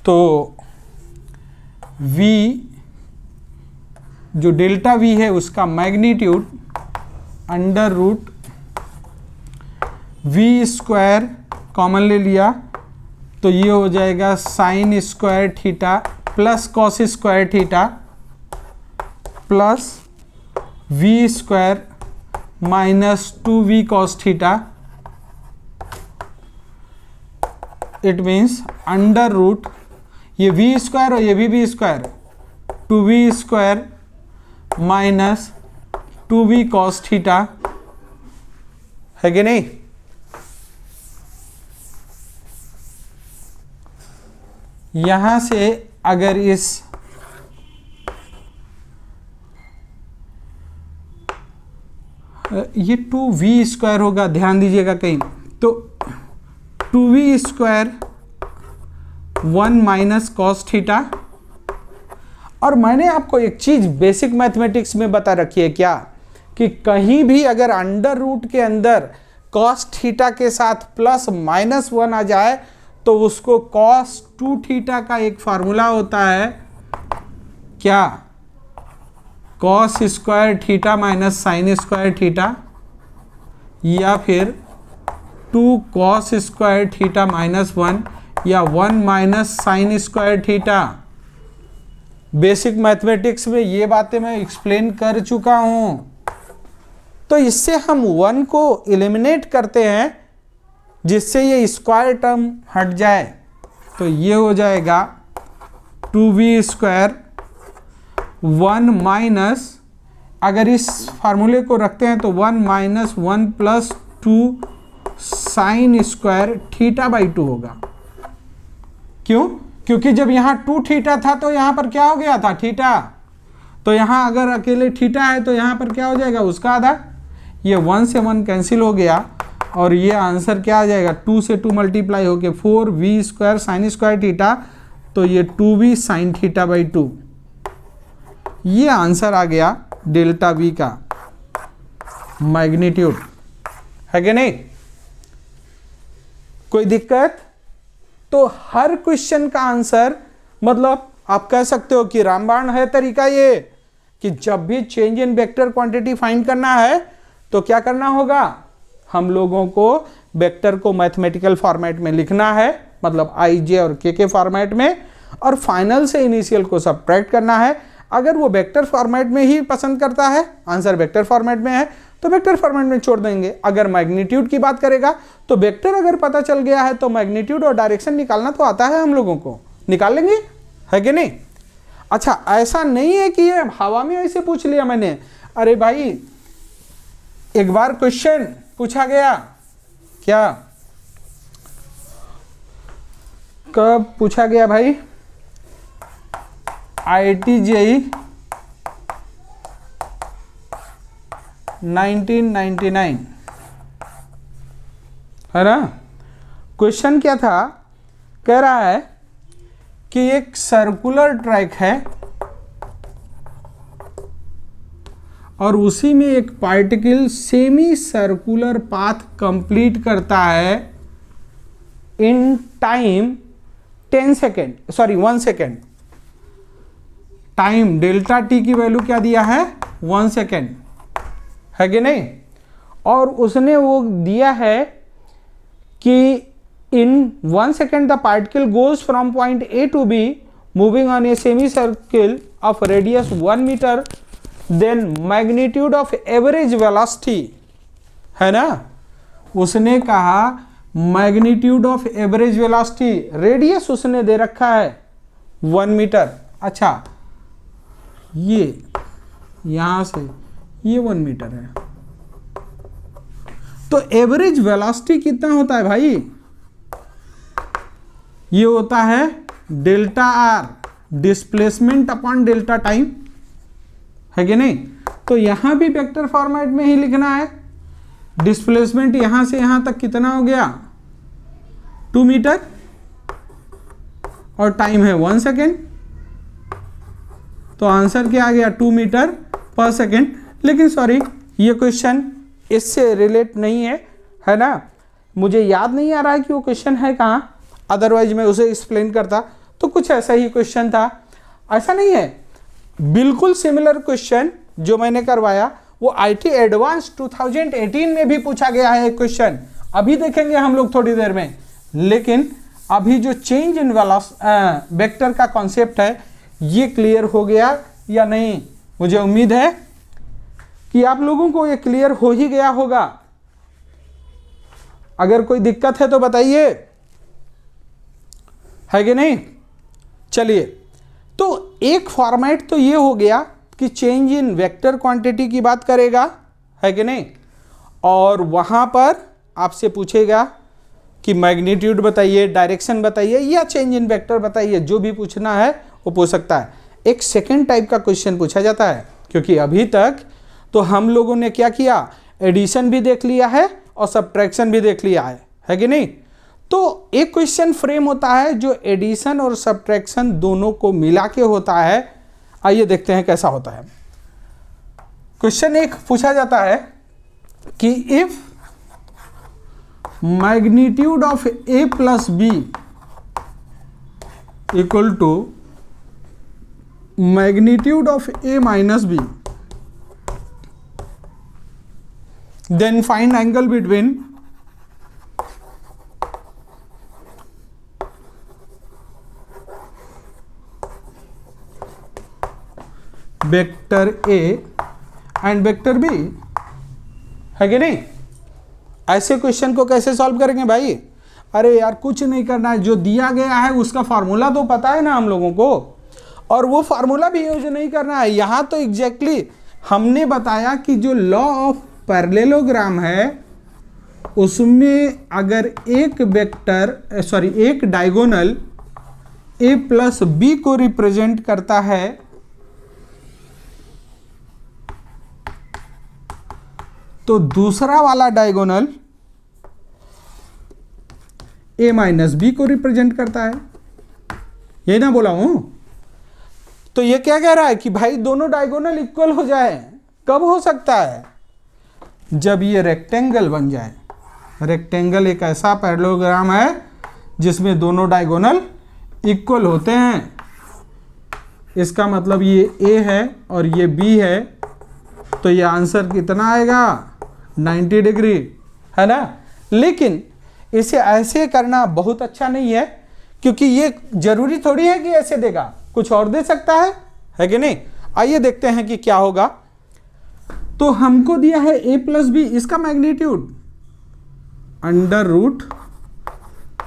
तो v जो डेल्टा v है उसका magnitude under root v square common ले लिया तो ये हो जाएगा sine square theta plus cos square theta plus v square minus 2v cos theta, it means under root ये v स्क्वायर और ये भी v square, 2v square minus 2v cos theta, है कि नहीं। यहां से अगर इस ये 2v स्क्वायर होगा, ध्यान दीजिएगा कहीं, तो 2v square 1 minus cos theta, और मैंने आपको एक चीज बेसिक मैथमेटिक्स में बता रखी है क्या, कि कहीं भी अगर अंडर रूट के अंदर कॉस थीटा के साथ प्लस माइनस 1 आ जाए तो उसको कॉस 2 थीटा का एक फार्मूला होता है क्या, cos square theta minus sign square theta, या फिर 2 कॉस स्क्वायर थीटा माइनस 1, या 1 minus sign square theta. Basic mathematics में ये बातें मैं एक्सप्लेन कर चुका हूं। तो इससे हम 1 को एलिमिनेट करते हैं जिससे ये स्क्वायर टर्म हट जाए, तो ये हो जाएगा 2v स्क्वायर 1 माइनस, अगर इस फार्मूले को रखते हैं तो 1 minus 1 plus 2 sign square theta by 2 होगा। क्यों? क्योंकि जब यहाँ 2 थीटा था तो यहाँ पर क्या हो गया था थीटा, तो यहाँ अगर अकेले थीटा है तो यहाँ पर क्या हो जाएगा उसका आधा, ये 1 से 1 कैंसिल हो गया और ये आंसर क्या आ जाएगा 2 से 2 मल्टीप्लाई होके 4v square sine square theta, तो ये 2v साइन थीटा बाई 2, ये आंसर आ गया डेल्टा v का मैग्नीट्यूड, है कि नहीं। कोई दिक्कत? तो हर क्वेश्चन का आंसर, मतलब आप कह सकते हो कि रामबाण है तरीका ये, कि जब भी change in vector quantity find करना है तो क्या करना होगा, हम लोगों को वेक्टर को मैथमेटिकल फॉर्मेट में लिखना है, मतलब आई जे और के फॉर्मेट में, और फाइनल से इनिशियल को सब्ट्रैक्ट करना है। अगर वो वेक्टर फॉर्मेट में ही पसंद करता है, आंसर वेक्टर फॉर्मेट में है तो वेक्टर फॉर्मेट में छोड़ देंगे। अगर मैग्नीट्यूड की बात करेगा तो वेक्टर अगर पता चल गया है तो मैग्नीट्यूड और डायरेक्शन निकालना तो आता है हम लोगों को, निकाल लेंगे, है कि नहीं। अच्छा, ऐसा नहीं है कि ये हवा में ऐसे पूछ लिया मैंने। अरे भाई, एक बार क्वेश्चन पूछा गया, क्या कब पूछा गया भाई, IIT-JEE 1999, है ना। क्वेश्चन क्या था, कह रहा है कि एक सर्कुलर ट्रैक है और उसी में एक particle semi circular path complete करता है in time 1 second. Time delta T की वैल्यू क्या दिया है 1 सेकेंड, है कि नहीं। और उसने वो दिया है कि in 1 second the particle goes from point A to B moving on a semicircle of radius 1 metre, then magnitude of average velocity, है ना, उसने कहा magnitude of average velocity, radius उसने दे रखा है 1 मीटर। अच्छा, ये यहां से ये 1 मीटर है, तो एवरेज वेलोसिटी कितना होता है भाई? ये होता है delta R, displacement upon delta time, है कि नहीं? तो यहां भी वेक्टर फॉर्मेट में ही लिखना है। डिस्प्लेसमेंट यहां से यहां तक कितना हो गया? 2 मीटर, और टाइम है 1 सेकेंड, तो आंसर क्या आ गया? 2 मीटर पर सेकेंड। लेकिन सॉरी, ये क्वेश्चन इससे रिलेट नहीं है ना? मुझे याद नहीं आ रहा है कि वो क्वेश्चन है कहाँ, अदरवाइज मैं उसे एक्सप्लेन करता। तो कुछ ऐसा ही क्वेश्चन था, ऐसा नहीं है, बिल्कुल सिमिलर क्वेश्चन जो मैंने करवाया वो आईटी एडवांस 2018 में भी पूछा गया है एक क्वेश्चन, अभी देखेंगे हम लोग थोड़ी देर में। लेकिन अभी जो चेंज इन वेक्टर का कॉन्सेप्ट है ये क्लियर हो गया या नहीं? मुझे उम्मीद है कि आप लोगों को ये क्लियर हो ही गया होगा। अगर कोई दिक्कत है तो बताइए, है कि नहीं? चलिए, तो एक फॉर्मेट तो ये हो गया कि चेंज इन वेक्टर क्वांटिटी की बात करेगा, है कि नहीं? और वहां पर आपसे पूछेगा कि मैग्नीट्यूड बताइए, डायरेक्शन बताइए, या चेंज इन वेक्टर बताइए, जो भी पूछना है वो पूछ सकता है। एक सेकेंड टाइप का क्वेश्चन पूछा जाता है, क्योंकि अभी तक तो हम लोगों ने क्या किया, एडिशन भी देख लिया है और सब्ट्रैक्शन भी देख लिया है कि नहीं? तो एक क्वेश्चन फ्रेम होता है जो एडिशन और सब्ट्रैक्शन दोनों को मिला के होता है। आइए देखते हैं कैसा होता है। क्वेश्चन एक पूछा जाता है कि if magnitude of A plus B equal to magnitude of A minus B, then find angle between vector A and vector B, है कि नहीं? ऐसे क्वेश्चन को कैसे सॉल्व करेंगे भाई? अरे यार कुछ नहीं करना है, जो दिया गया है उसका फार्मूला तो पता है ना हम लोगों को, और वो फार्मूला भी यूज नहीं करना है। यहां तो एग्जैक्टली हमने बताया कि जो लॉ ऑफ पैरेललोग्राम है उसमें अगर एक वेक्टर एक डायगोनल a प्लस बी को रिप्रेजेंट करता है तो दूसरा वाला डायगोनल a माइनस बी को रिप्रेजेंट करता है, यही ना बोला हूं? तो ये क्या कह रहा है कि भाई दोनों डायगोनल इक्वल हो जाए। कब हो सकता है? जब ये रेक्टेंगल बन जाए। रेक्टेंगल एक ऐसा पैरेललोग्राम है जिसमें दोनों डायगोनल इक्वल होते हैं। इसका मतलब ये A है और ये B है, तो ये आंसर कितना आएगा? 90 डिग्री, है ना? लेकिन इसे ऐसे करना बहुत अच्छा नहीं है, क्योंकि ये जरूरी थोड़ी है कि ऐसे देगा, कुछ और दे सकता है कि नहीं? आइए देखते हैं कि क्या होगा। तो हमको दिया है a प्लस बी, इसका मैग्नीट्यूड अंडर रूट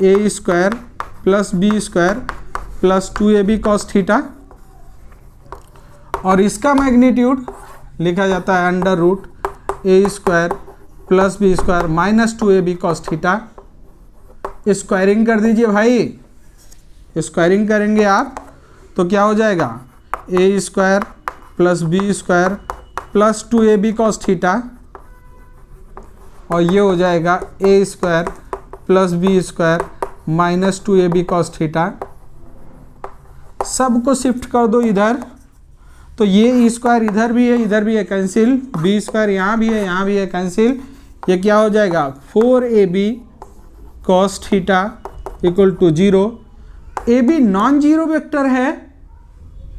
ए square plus B square plus 2ab cos theta, और इसका मैग्नीट्यूड लिखा जाता है अंडर रूट ए square plus B square minus 2ab cos theta. Squaring कर दीजिए भाई, स्क्वायरिंग करेंगे आप तो क्या हो जाएगा? A square plus B square plus 2ab cos theta, और ये हो जाएगा a square plus B square minus 2ab cos theta. सबको शिफ्ट कर दो इधर, तो ये स्क्वायर इधर भी है कैंसिल, बी स्क्वायर यहाँ भी है कैंसिल। ये क्या हो जाएगा? 4ab cos theta equal to 0। ab non zero vector है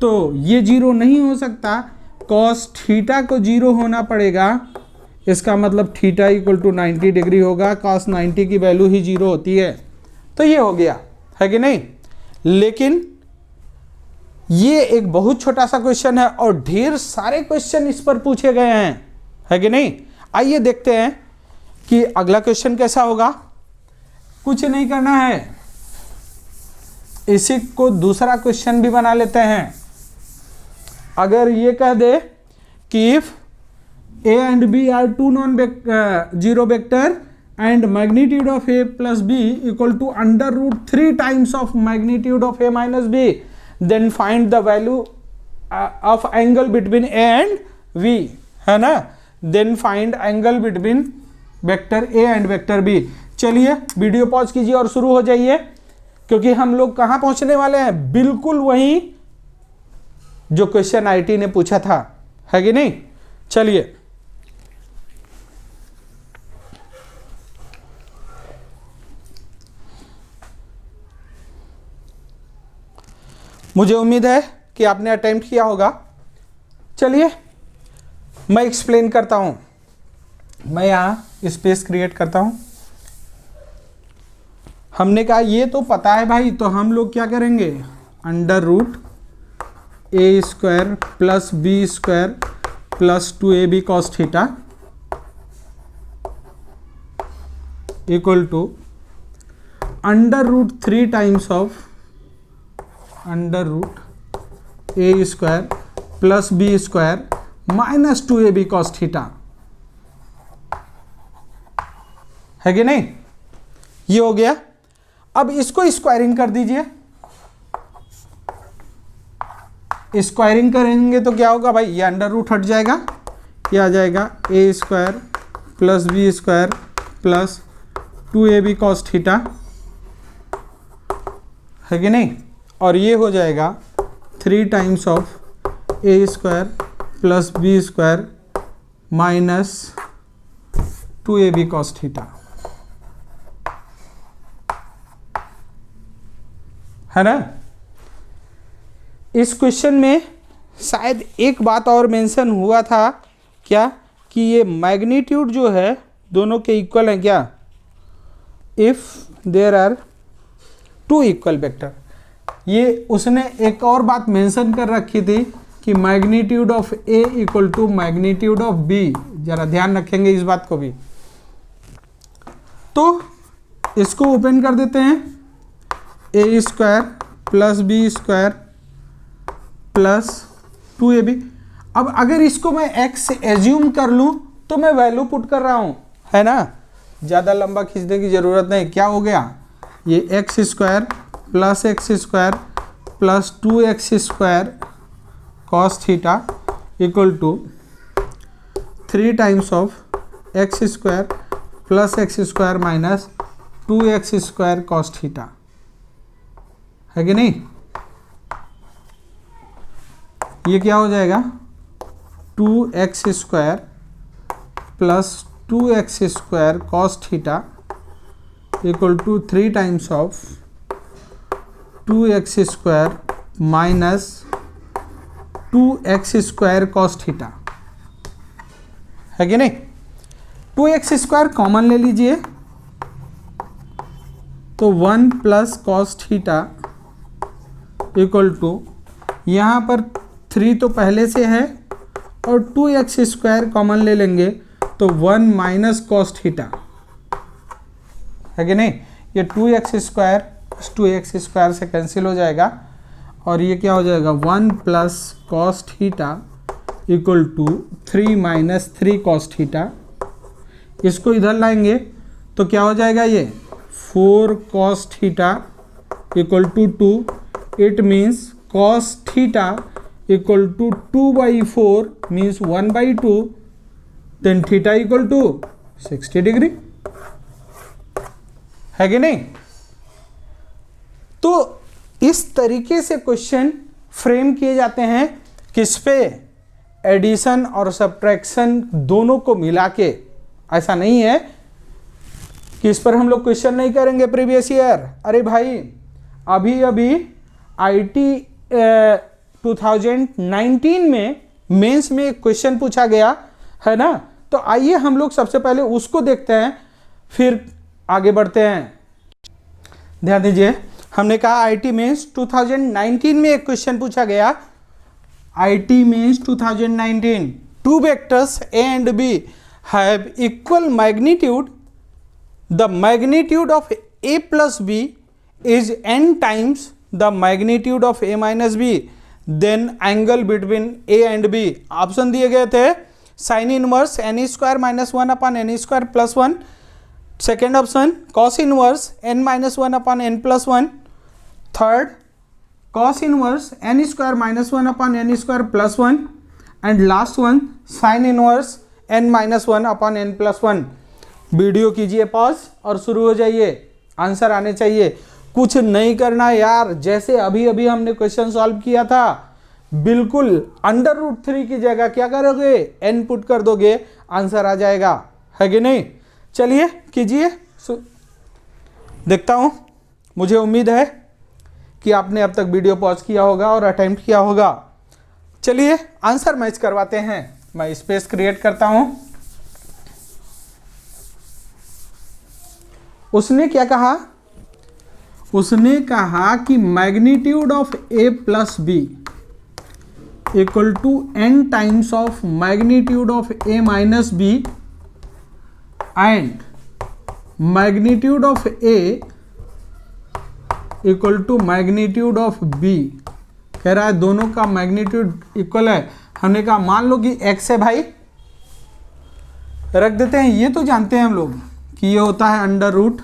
तो ये जीरो नहीं हो सकता, कॉस थीटा को जीरो होना पड़ेगा। इसका मतलब थीटा इक्वल टू 90 डिग्री होगा, कॉस 90 की वैल्यू ही जीरो होती है। तो ये हो गया, है कि नहीं? लेकिन ये एक बहुत छोटा सा क्वेश्चन है और ढेर सारे क्वेश्चन इस पर पूछे गए हैं, है कि नहीं? आइए देखते हैं कि अगला क्वेश्चन कैसा होगा। कुछ नहीं करना है, इसी को दूसरा क्वेश्चन भी बना लेते हैं। अगर ये कह दे कि if a and b are two non-zero vector and magnitude of a plus b equal to under root 3 times of magnitude of a minus b, then find the value of angle between a and v, है ना। then find angle between vector a and vector b। चलिए वीडियो पॉज कीजिए और शुरू हो जाइए, क्योंकि हम लोग कहाँ पहुंचने वाले हैं, बिल्कुल वही जो क्वेश्चन आईटी ने पूछा था, है कि नहीं। चलिए मुझे उम्मीद है कि आपने अटेम्प्ट किया होगा। चलिए मैं एक्सप्लेन करता हूं, मैं यहां स्पेस क्रिएट करता हूं। हमने कहा ये तो पता है भाई, तो हम लोग क्या करेंगे, under root A square plus B square plus 2ab cos theta equal to under root 3 times of under root A square plus B square minus 2ab cos theta, है कि नहीं। ये हो गया। अब इसको स्क्वायरिंग कर दीजिए। स्क्वायरिंग करेंगे तो क्या होगा भाई, ये अंडर रूट हट जाएगा, ये आ जाएगा a square plus B square plus 2ab cos theta, है कि नहीं। और ये हो जाएगा 3 times of a square plus B square minus 2ab cos theta, है ना। इस क्वेश्चन में शायद एक बात और मेंशन हुआ था, क्या कि ये मैग्नीट्यूड जो है दोनों के इक्वल है क्या, if there are 2 equal vector. ये उसने एक और बात मेंशन कर रखी थी कि magnitude of A equal to magnitude of B, जरा ध्यान रखेंगे इस बात को भी। तो इसको ओपन कर देते हैं, a square plus B square plus 2ab। अब अगर इसको मैं x एज्यूम कर लूं तो मैं वैल्यू पुट कर रहा हूं, है ना, ज़्यादा लंबा खींचने की ज़रूरत नहीं। क्या हो गया, ये X square plus X square plus 2x square cos theta equal to 3 times of X square plus X square minus 2x square cos theta, है कि नहीं। ये क्या हो जाएगा, 2x square plus 2x square cos theta equal to 3 times of 2x square minus 2x square cos theta, है कि नहीं। 2x स्क्वायर कॉमन ले लीजिए, तो 1 plus cos theta equal to, यहाँ पर 3 तो पहले से है और 2x स्क्वायर कॉमन ले लेंगे तो 1 माइनस कॉस थीटा, है कि नहीं। ये 2x स्क्वायर 2x स्क्वायर से कैंसिल हो जाएगा और ये क्या हो जाएगा, 1 plus cos theta equal to 3 minus 3 cos theta. इसको इधर लाएंगे तो क्या हो जाएगा, ये 4 cos theta equal to 2। It means cos theta equal to 2/4 means 1/2, then theta equal to 60 degree, है कि नहीं। तो इस तरीके से क्वेश्चन फ्रेम किए जाते हैं, किस पे, एडिशन और सब्ट्रैक्शन दोनों को मिला के। ऐसा नहीं है कि इस पर हम लोग क्वेश्चन नहीं करेंगे प्रीवियस ईयर। अरे भाई अभी अभी आईटी 2019 में मेंस में एक क्वेश्चन पूछा गया है ना। तो आइए हम लोग सबसे पहले उसको देखते हैं, फिर आगे बढ़ते हैं। ध्यान दीजिए, हमने कहा आईटी मेंस 2019 में एक क्वेश्चन पूछा गया। IIT mains 2019, 2 vectors A and B have equal magnitude the magnitude of a plus B is n times the magnitude of a minus B, then angle between a and b। Option दिए गए थे sine inverse N square minus one upon N square plus one, second option cos inverse n minus one upon N plus one, third cos inverse n square minus one upon N square plus one, and last one sine inverse n minus one upon N plus one. Video कीजिए पॉज और शुरू हो जाइए, आंसर आने चाहिए। कुछ नहीं करना यार, जैसे अभी अभी हमने क्वेश्चन सॉल्व किया था, बिल्कुल √3 की जगह क्या करोगे, n पुट कर दोगे, आंसर आ जाएगा, है कि नहीं। चलिए कीजिए, देखता हूं। मुझे उम्मीद है कि आपने अब तक वीडियो पॉज किया होगा और अटेम्प्ट किया होगा। चलिए आंसर मैच करवाते हैं। मैं स्पेस क्रिएट करता हूं। उसने क्या कहा, उसने कहा कि magnitude of a plus B equal to n times of magnitude of a minus B and magnitude of a equal to magnitude of b। कह रहा है दोनों का मैग्नीट्यूड इक्वल है। हमने कहा मान लो कि x है भाई, रख देते हैं। ये तो जानते हैं हम लोग कि ये होता है under root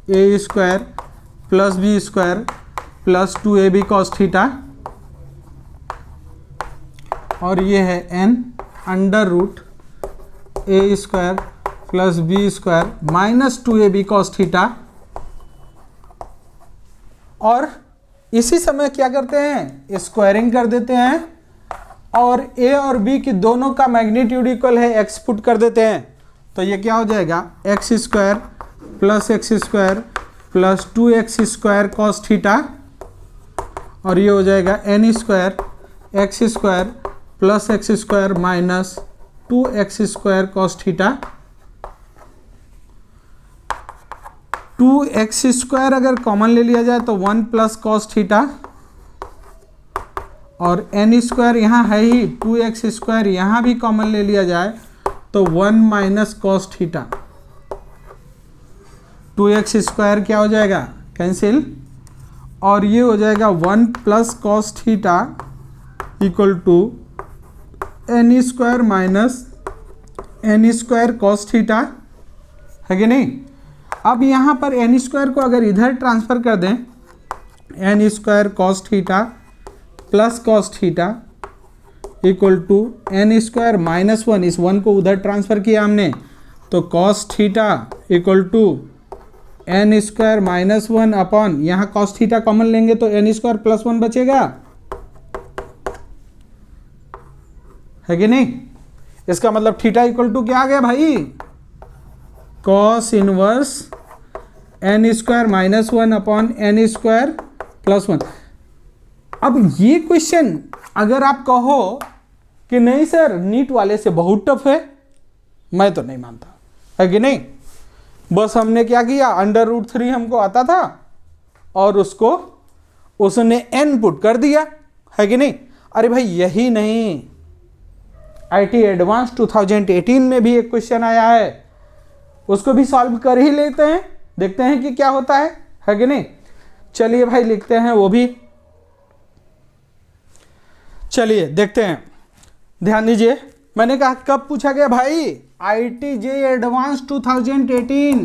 a square plus B square plus 2ab cos theta, और ये है n under root a square plus B square minus 2ab cos theta. और इसी समय क्या करते हैं, स्क्वायरिंग कर देते हैं, और a और b की दोनों का मैग्नीट्यूड इक्वल है, x पुट कर देते हैं। तो ये क्या हो जाएगा, x square plus X square plus 2x square cos theta, और ये हो जाएगा n square x square plus X square minus 2x square cos theta. 2x square अगर कॉमन ले लिया जाए तो 1 प्लस कॉस थीटा, और n स्क्वायर यहाँ है ही, 2x स्क्वायर यहाँ भी कॉमन ले लिया जाए तो 1 minus cos theta. 2x square क्या हो जाएगा, कैंसिल, और ये हो जाएगा 1 plus cos theta equal to n square minus n square cos theta, है कि नहीं। अब यहाँ पर n स्क्वायर को अगर इधर ट्रांसफर कर दें, n square cos theta plus cos theta equal to n square minus 1, इस 1 को उधर ट्रांसफर किया हमने, तो cos theta equal to n square minus 1 upon, यहाँ कॉस थीटा कॉमन लेंगे तो n स्क्वायर प्लस 1 बचेगा, है कि नहीं। इसका मतलब थीटा इक्वल टू क्या आ गया भाई, cos inverse n square minus 1 upon n square plus 1। अब ये क्वेश्चन अगर आप कहो कि नहीं सर नीट वाले से बहुत टफ है, मैं तो नहीं मानता, है कि नहीं। बस हमने क्या किया, √3 हमको आता था और उसने n पुट कर दिया, है कि नहीं। अरे भाई यही नहीं, IT एडवांस 2018 में भी एक क्वेश्चन आया है, उसको भी सॉल्व कर ही लेते हैं, देखते हैं कि क्या होता है कि नहीं। चलिए भाई लिखते हैं वो भी, चलिए देखते हैं। ध्यान दीजिए, मैंने कहा कब पूछा गया भाई, ITJ एडवांस 2018,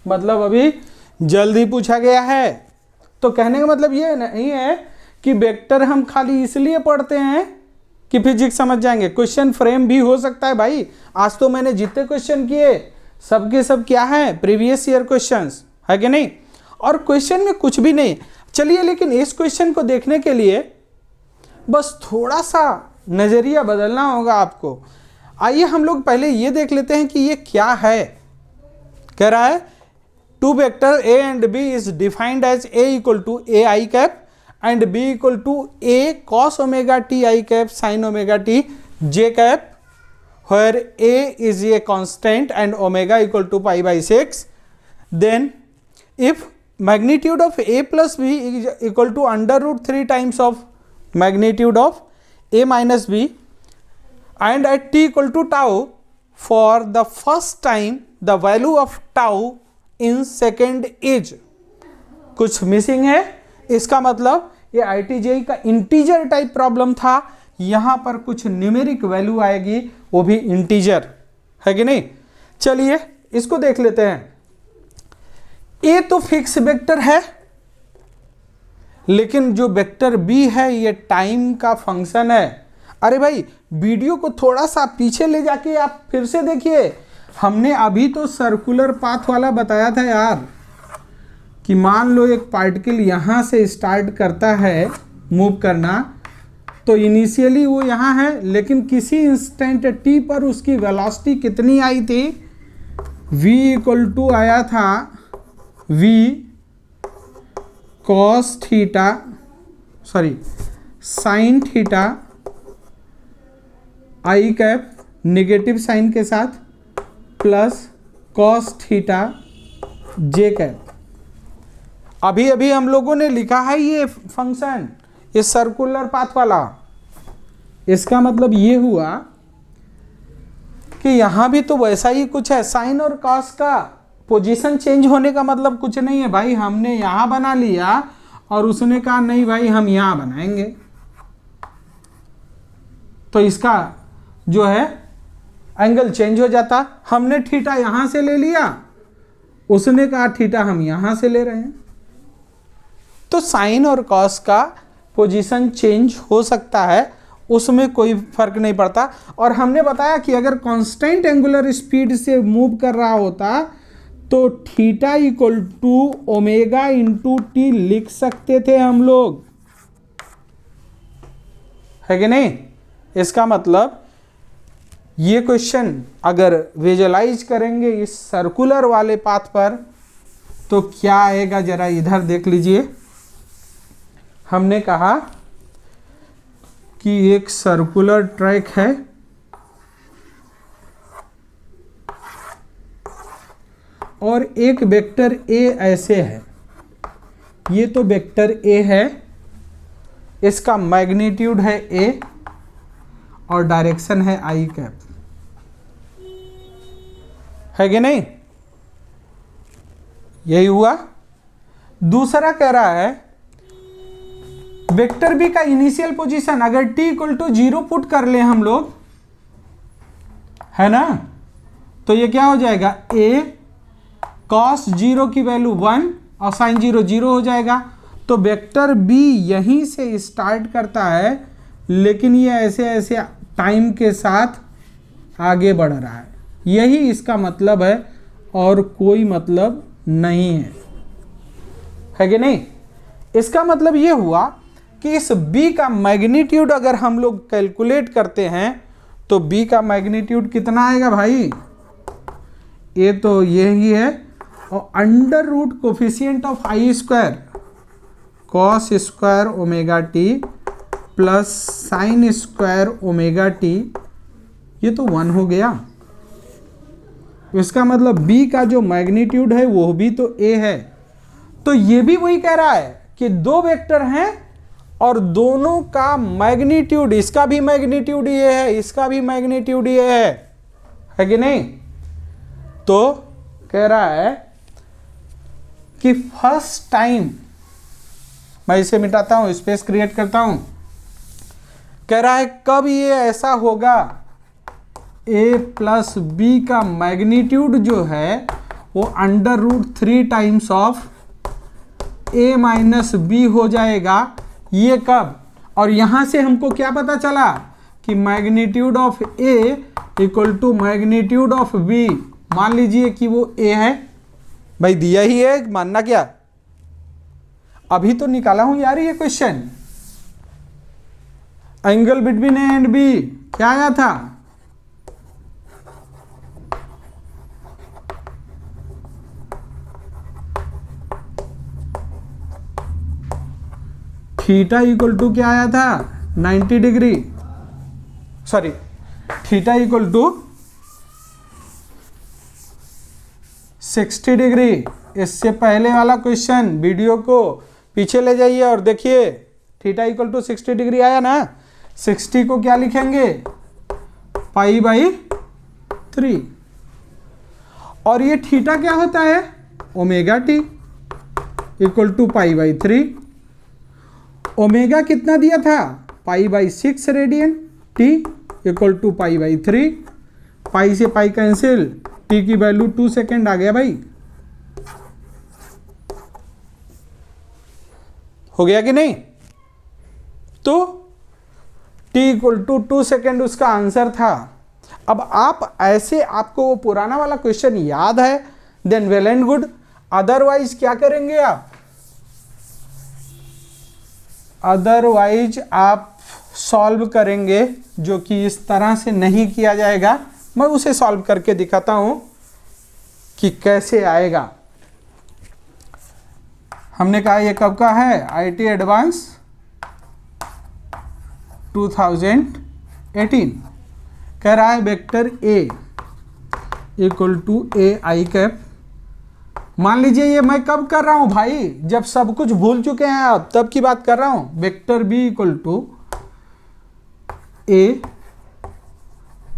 मतलब अभी जल्दी पूछा गया है। तो कहने का मतलब ये नहीं है कि वेक्टर हम खाली इसलिए पढ़ते हैं कि फिजिक्स समझ जाएंगे, क्वेश्चन फ्रेम भी हो सकता है भाई। आज तो मैंने जितने क्वेश्चन किए सबके सब क्या है, प्रीवियस ईयर क्वेश्चंस, है कि नहीं। और क्वेश्चन में कुछ भी नहीं। चलिए लेकिन इस क्वेश्चन को देखने के लिए बस थोड़ा सा नज़रिया बदलना होगा आपको। आइए हम लोग पहले ये देख लेते हैं कि ये क्या है। कह रहा है two vector a and b is defined as a equal to a i cap and b equal to a cos omega t i cap sin omega t j cap, where a is a constant and omega equal to pi by 6. Then if magnitude of a plus b is equal to √3 times of magnitude of a minus b and at t equal to tau, for the first time the value of tau in second is, कुछ मिसिंग है। इसका मतलब ये IIT-JEE का इंटीजर टाइप प्रॉब्लम था, यहां पर कुछ न्यूमेरिक वैल्यू आएगी, वो भी इंटीजर, है कि नहीं। चलिए इसको देख लेते हैं। ए तो फिक्स वेक्टर है, लेकिन जो वेक्टर बी है ये टाइम का फंक्शन है। अरे भाई वीडियो को थोड़ा सा पीछे ले जाके आप फिर से देखिए, हमने अभी तो सर्कुलर पाथ वाला बताया था यार, कि मान लो एक पार्टिकल यहाँ से स्टार्ट करता है मूव करना, तो इनिशियली वो यहाँ है, लेकिन किसी इंस्टेंट टी पर उसकी वेलोसिटी कितनी आई थी, v = आया था v cos थीटा, sorry sine theta I cap negative sine के साथ plus cos theta J cap. अभी अभी हम लोगों ने लिखा है ये फंक्शन, ये सर्कुलर पाथ वाला। इसका मतलब ये हुआ कि यहां भी तो वैसा ही कुछ है। साइन और कॉस का पोजीशन चेंज होने का मतलब कुछ नहीं है भाई, हमने यहां बना लिया और उसने कहा नहीं भाई हम यहां बनाएंगे, तो इसका जो है एंगल चेंज हो जाता। हमने थीटा यहां से ले लिया, उसने कहा थीटा हम यहां से ले रहे हैं, तो साइन और कॉस का पोजीशन चेंज हो सकता है, उसमें कोई फर्क नहीं पड़ता। और हमने बताया कि अगर कांस्टेंट एंगुलर स्पीड से मूव कर रहा होता तो थीटा = ओमेगा इंटू टी लिख सकते थे हम लोग, है कि नहीं। इसका मतलब ये क्वेश्चन अगर विजुअलाइज करेंगे इस सर्कुलर वाले पाथ पर तो क्या आएगा, जरा इधर देख लीजिए। हमने कहा कि एक सर्कुलर ट्रैक है और एक वेक्टर ए ऐसे है, ये तो वेक्टर ए है, इसका मैग्नीट्यूड है ए और डायरेक्शन है आई कैप, है कि नहीं। यही हुआ। दूसरा कह रहा है वेक्टर बी का इनिशियल पोजीशन अगर t = 0 पुट कर ले हम लोग, है ना, तो ये क्या हो जाएगा, a cos 0 की वैल्यू 1 और sin 0 0 हो जाएगा। तो वेक्टर b यहीं से स्टार्ट करता है, लेकिन ये ऐसे ऐसे टाइम के साथ आगे बढ़ रहा है, यही इसका मतलब है और कोई मतलब नहीं है कि नहीं। इसका मतलब ये हुआ कि इस b का मैग्नीट्यूड अगर हम लोग कैलकुलेट करते हैं तो b का मैग्नीट्यूड कितना आएगा भाई, ये तो यही है, और under root coefficient of I square cos square omega T plus sine square omega T, ये तो 1 हो गया। इसका मतलब b का जो मैग्नीट्यूड है वो भी तो a है। तो ये भी वही कह रहा है कि दो वेक्टर हैं और दोनों का मैग्नीट्यूड, इसका भी मैग्नीट्यूड ये है, इसका भी मैग्नीट्यूड ये है कि नहीं। तो कह रहा है कि फर्स्ट टाइम, मैं इसे मिटाता हूं, स्पेस क्रिएट करता हूं, कह रहा है कब ये ऐसा होगा, a + b का मैग्नीट्यूड जो है वो √3 टाइम्स ऑफ a - b हो जाएगा। ये कब, और यहां से हमको क्या पता चला कि magnitude of a = magnitude of b, मान लीजिए कि वो a है, भाई दिया ही है, मानना क्या, अभी तो निकाला हूं यार ये question. Angle between a and b क्या आया था, थीटा = क्या आया था, 90 डिग्री, सॉरी थीटा = 60 डिग्री। इससे पहले वाला क्वेश्चन वीडियो को पीछे ले जाइए और देखिए, थीटा = 60 डिग्री आया ना। 60 को क्या लिखेंगे, पाई बाई 3। और ये थीटा क्या होता है, omega T equal to pi by 3। Omega कितना दिया था, pi by 6 radian, T equal to pi by 3। Pi से पाई कैंसिल, टी की वैल्यू 2 सेकेंड आ गया भाई, हो गया कि नहीं। तो t इक्वल टू 2 सेकेंड उसका आंसर था। अब आप ऐसे, आपको वो पुराना वाला क्वेश्चन याद है, then well and good. Otherwise क्या करेंगे आप, अदरवाइज आप सॉल्व करेंगे, जो कि इस तरह से नहीं किया जाएगा। मैं उसे सॉल्व करके दिखाता हूं कि कैसे आएगा। हमने कहा ये कब का है, आईटी एडवांस 2018। कह रहा है vector A equal to A I cap. मान लीजिए ये मैं कब कर रहा हूं भाई, जब सब कुछ भूल चुके हैं आप, तब की बात कर रहा हूं। Vector B equal to A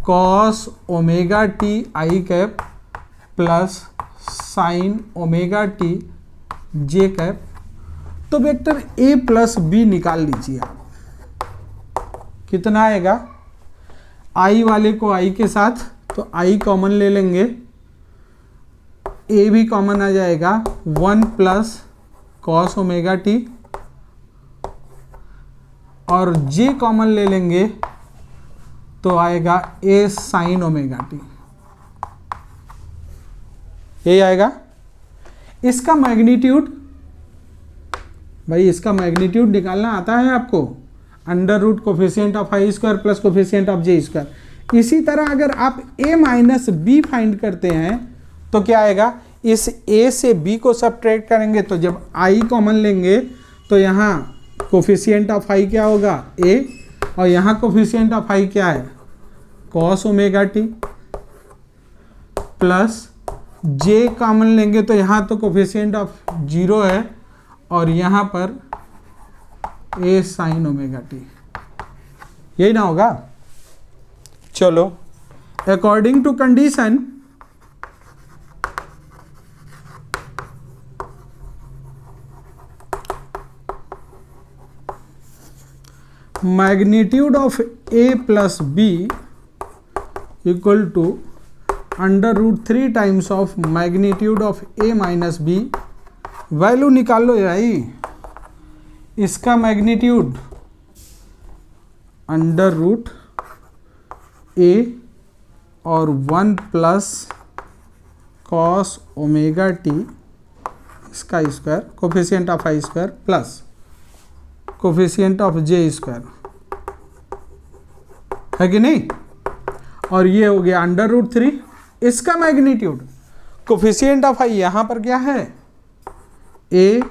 cos omega T I cap plus sine omega T J cap. तो वेक्टर ए प्लस बी निकाल लीजिए आप, कितना आएगा, आई वाले को आई के साथ, तो आई कॉमन ले लेंगे, ए भी कॉमन आ जाएगा, 1 प्लस कॉस ओमेगा टी, और जे कॉमन ले लेंगे तो आएगा ए साइन ओमेगा टी, यही आएगा। इसका मैग्नीट्यूड, भाई इसका मैग्नीट्यूड निकालना आता है आपको, under root coefficient of I square plus coefficient of J square. इसी तरह अगर आप a माइनस बी फाइंड करते हैं तो क्या आएगा, इस a से b को सब्ट्रैक्ट करेंगे, तो जब i कॉमन लेंगे तो यहाँ कोफिशिएंट ऑफ i क्या होगा, a, और यहाँ कोफिशिएंट ऑफ i क्या है, cos omega T, plus j common लेंगे तो यहाँ तो कोफिशिएंट ऑफ 0 है, और यहाँ पर ए साइन ओमेगा टी, यही ना होगा। चलो, according to condition magnitude of A plus B equal to under root 3 times of magnitude of A minus B. Value निकाल लो भाई, इसका मैग्नीट्यूड अंडर रूट ए और 1 प्लस कॉस ओमेगा टी इसका square, coefficient of I square plus coefficient of J square, है कि नहीं। और ये हो गया अंडर रूट 3, इसका मैग्नीट्यूड, कोफिशिएंट ऑफ आई यहाँ पर क्या है, ए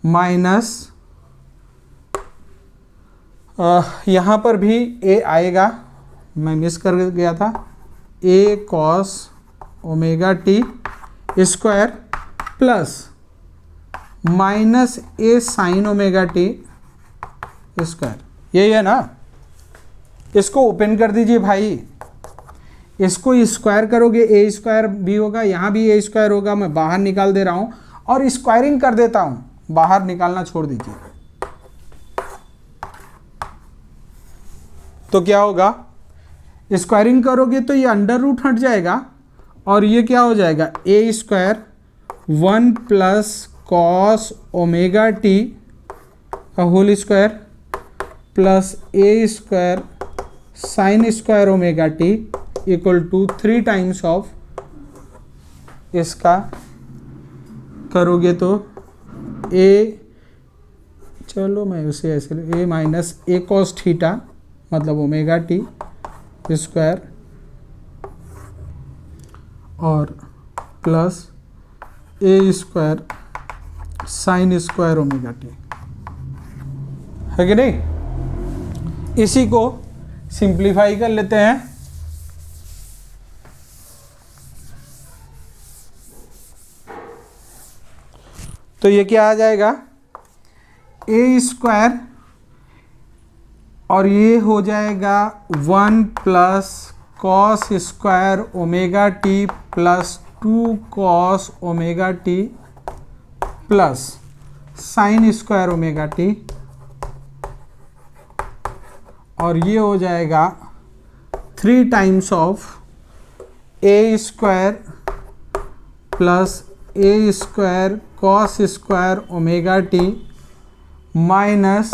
माइनस, यहाँ पर भी ए आएगा, मैं मिस कर गया था, a cos omega t square plus minus a sine omega t square, यही है ना। इसको ओपन कर दीजिए भाई, इसको स्क्वायर करोगे ए स्क्वायर भी होगा, यहाँ भी ए स्क्वायर होगा। मैं बाहर निकाल दे रहा हूँ और स्क्वायरिंग कर देता हूँ, बाहर निकालना छोड़ दीजिए। तो क्या होगा, स्क्वायरिंग करोगे तो ये अंडर रूट हट जाएगा और ये क्या हो जाएगा, a square 1 plus cos omega t का whole square plus a square sine square omega T equal to 3 times of, इसका करोगे तो ए, चलो मैं उसे ऐसे, a minus a cos theta मतलब ओमेगा टी स्क्वायर और plus a square sine square omega t, है कि नहीं। इसी को सिंप्लीफाई कर लेते हैं। तो ये क्या आ जाएगा, ए स्क्वायर और ये हो जाएगा 1 plus cos square omega T plus 2 cos omega T plus sine square omega t, और ये हो जाएगा 3 times of a square plus a square cos square omega T minus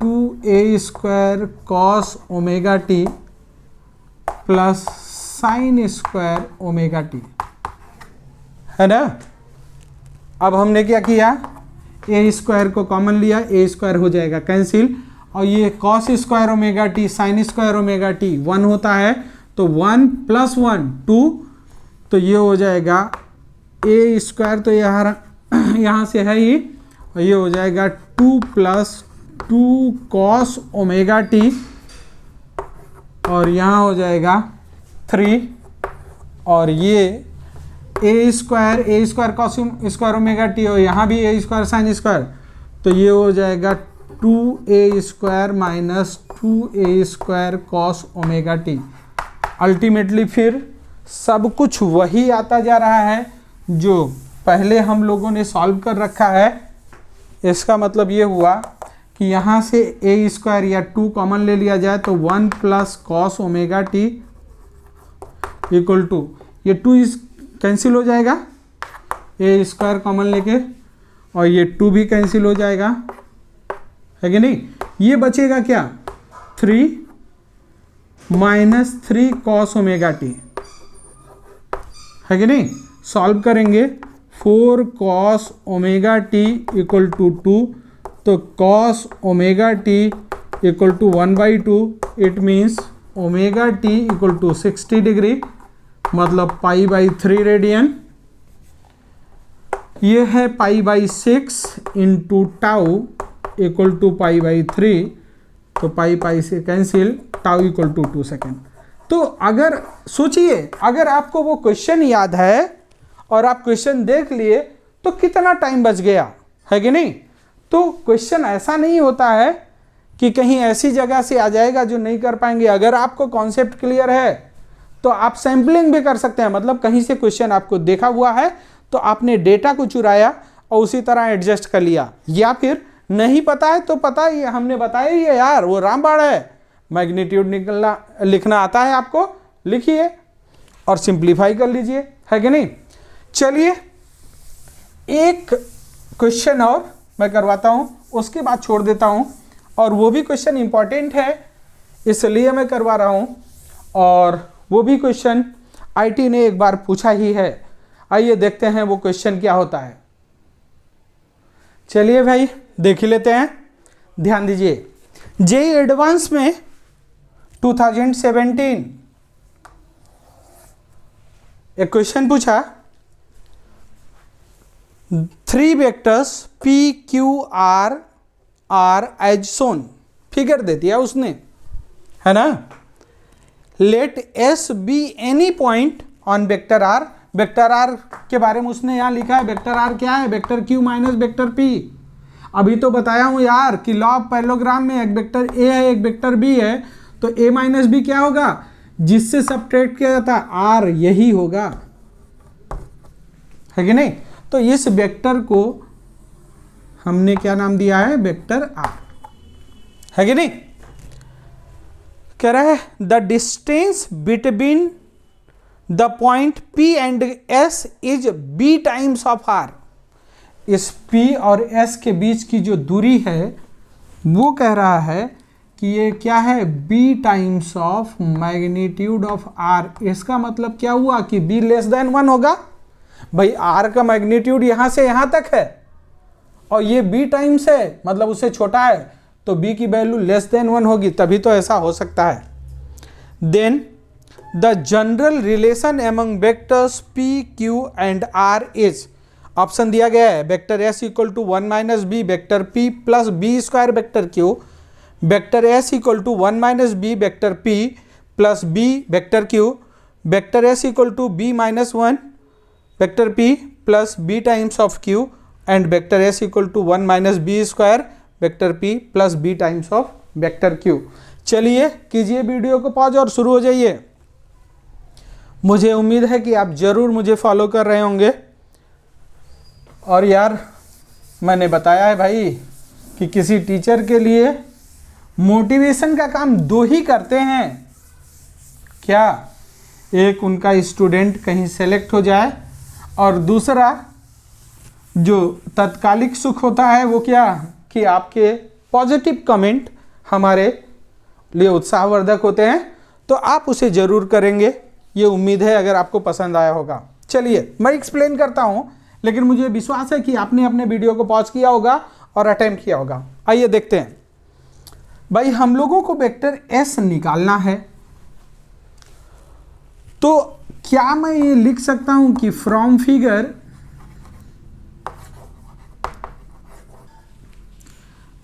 2a square cos omega T plus sine square omega t, है ना। अब हमने क्या किया, ए स्क्वायर को कॉमन लिया, ए स्क्वायर हो जाएगा कैंसिल, और ये cos square omega T sign square omega T 1 होता है, तो 1 प्लस 1 2, तो ये हो जाएगा ए स्क्वायर, तो यहाँ से है ही, और ये हो जाएगा 2 प्लस 2 कॉस ओमेगा टी, और यहाँ हो जाएगा 3, और ये a square cos square omega t, और यहाँ भी ए स्क्वायर साइन स्क्वायर, तो ये हो जाएगा 2a square minus 2a square cos omega T. Ultimately फिर सब कुछ वही आता जा रहा है जो पहले हम लोगों ने सॉल्व कर रखा है। इसका मतलब ये हुआ कि यहाँ से ए स्क्वायर या 2 कॉमन ले लिया जाए तो 1 plus cos omega T equal to, ये 2 कैंसिल हो जाएगा ए स्क्वायर कॉमन लेके, और ये 2 भी कैंसिल हो जाएगा, है कि नहीं। ये बचेगा क्या, 3 माइनस 3 कॉस ओमेगा टी, है कि नहीं। सॉल्व करेंगे 4 cos omega T equal to 2, तो cos omega T equal to 1/2, it means omega T equal to 60 degree, मतलब π/3 रेडियन। ये है π/6 इंटू टाउ इक्वल टू π/3, तो पाई से cancel, tau equal to 2 second. तो अगर सोचिए, अगर आपको वो क्वेश्चन याद है और आप क्वेश्चन देख लिए तो कितना टाइम बच गया, है कि नहीं। तो क्वेश्चन ऐसा नहीं होता है कि कहीं ऐसी जगह से आ जाएगा जो नहीं कर पाएंगे। अगर आपको कॉन्सेप्ट क्लियर है तो आप सैम्पलिंग भी कर सकते हैं, मतलब कहीं से क्वेश्चन आपको देखा हुआ है तो आपने डेटा को चुराया और उसी तरह एडजस्ट कर लिया, या फिर नहीं पता है तो पता ही, हमने बताया ही है यार, वो रामबाण है, मैग्नीट्यूड लिखना आता है आपको, लिखिए और सिंप्लीफाई कर लीजिए, है कि नहीं। चलिए एक क्वेश्चन और मैं करवाता हूं, उसके बाद छोड़ देता हूं, और वो भी क्वेश्चन इंपॉर्टेंट है इसलिए मैं करवा रहा हूं, और वो भी क्वेश्चन आईटी ने एक बार पूछा ही है। आइए देखते हैं वो क्वेश्चन क्या होता है। चलिए भाई देख ही लेते हैं, ध्यान दीजिए। जेईई एडवांस में 2017 एक क्वेश्चन पूछा, 3 vectors P Q R are as shown, figure दे दिया उसने, है ना। Let S be any point on vector R, vector R के बारे में उसने यहाँ लिखा है, वेक्टर R क्या है, vector Q minus vector P। अभी तो बताया हूँ यार कि लॉ ऑफ पैरेललोग्राम में एक वेक्टर A है एक वेक्टर B है, तो A माइनस B क्या होगा, जिससे सब्ट्रैक्ट किया जाता है R, यही होगा, है कि नहीं। तो इस वेक्टर को हमने क्या नाम दिया है, वेक्टर R, है कि नहीं। कह रहा है the distance between the point P and S is B times of R। इस P और S के बीच की जो दूरी है वो कह रहा है कि ये क्या है, B times of magnitude of R। इसका मतलब क्या हुआ कि B लेस देन 1 होगा। भाई R का मैग्नीट्यूड यहां से यहां तक है और ये B टाइम्स है, मतलब उससे छोटा है, तो B की वैल्यू लेस देन 1 होगी, तभी तो ऐसा हो सकता है। Then the general relation among vectors P Q and R is, option दिया गया है vector S equal to 1 minus B vector P plus B square vector Q, vector S equal to 1 minus B vector P plus B vector Q, vector S equal to B minus 1 vector P plus B times of Q, and vector S equal to 1 minus B square vector P plus B times of vector Q। चलिए कीजिए वीडियो को पॉज और शुरू हो जाइए। मुझे उम्मीद है कि आप ज़रूर मुझे फॉलो कर रहे होंगे। और यार मैंने बताया है भाई कि किसी टीचर के लिए मोटिवेशन का काम दो ही करते हैं। क्या? एक उनका स्टूडेंट कहीं सेलेक्ट हो जाए, और दूसरा जो तत्कालिक सुख होता है वो क्या कि आपके पॉजिटिव कमेंट हमारे लिए उत्साहवर्धक होते हैं। तो आप उसे ज़रूर करेंगे, ये उम्मीद है, अगर आपको पसंद आया होगा। चलिए मैं एक्सप्लेन करता हूँ, लेकिन मुझे विश्वास है कि आपने अपने वीडियो को पॉज किया होगा और अटेम्प्ट किया होगा। आइए देखते हैं भाई, हम लोगों को वेक्टर एस निकालना है। तो क्या मैं ये लिख सकता हूं कि from figure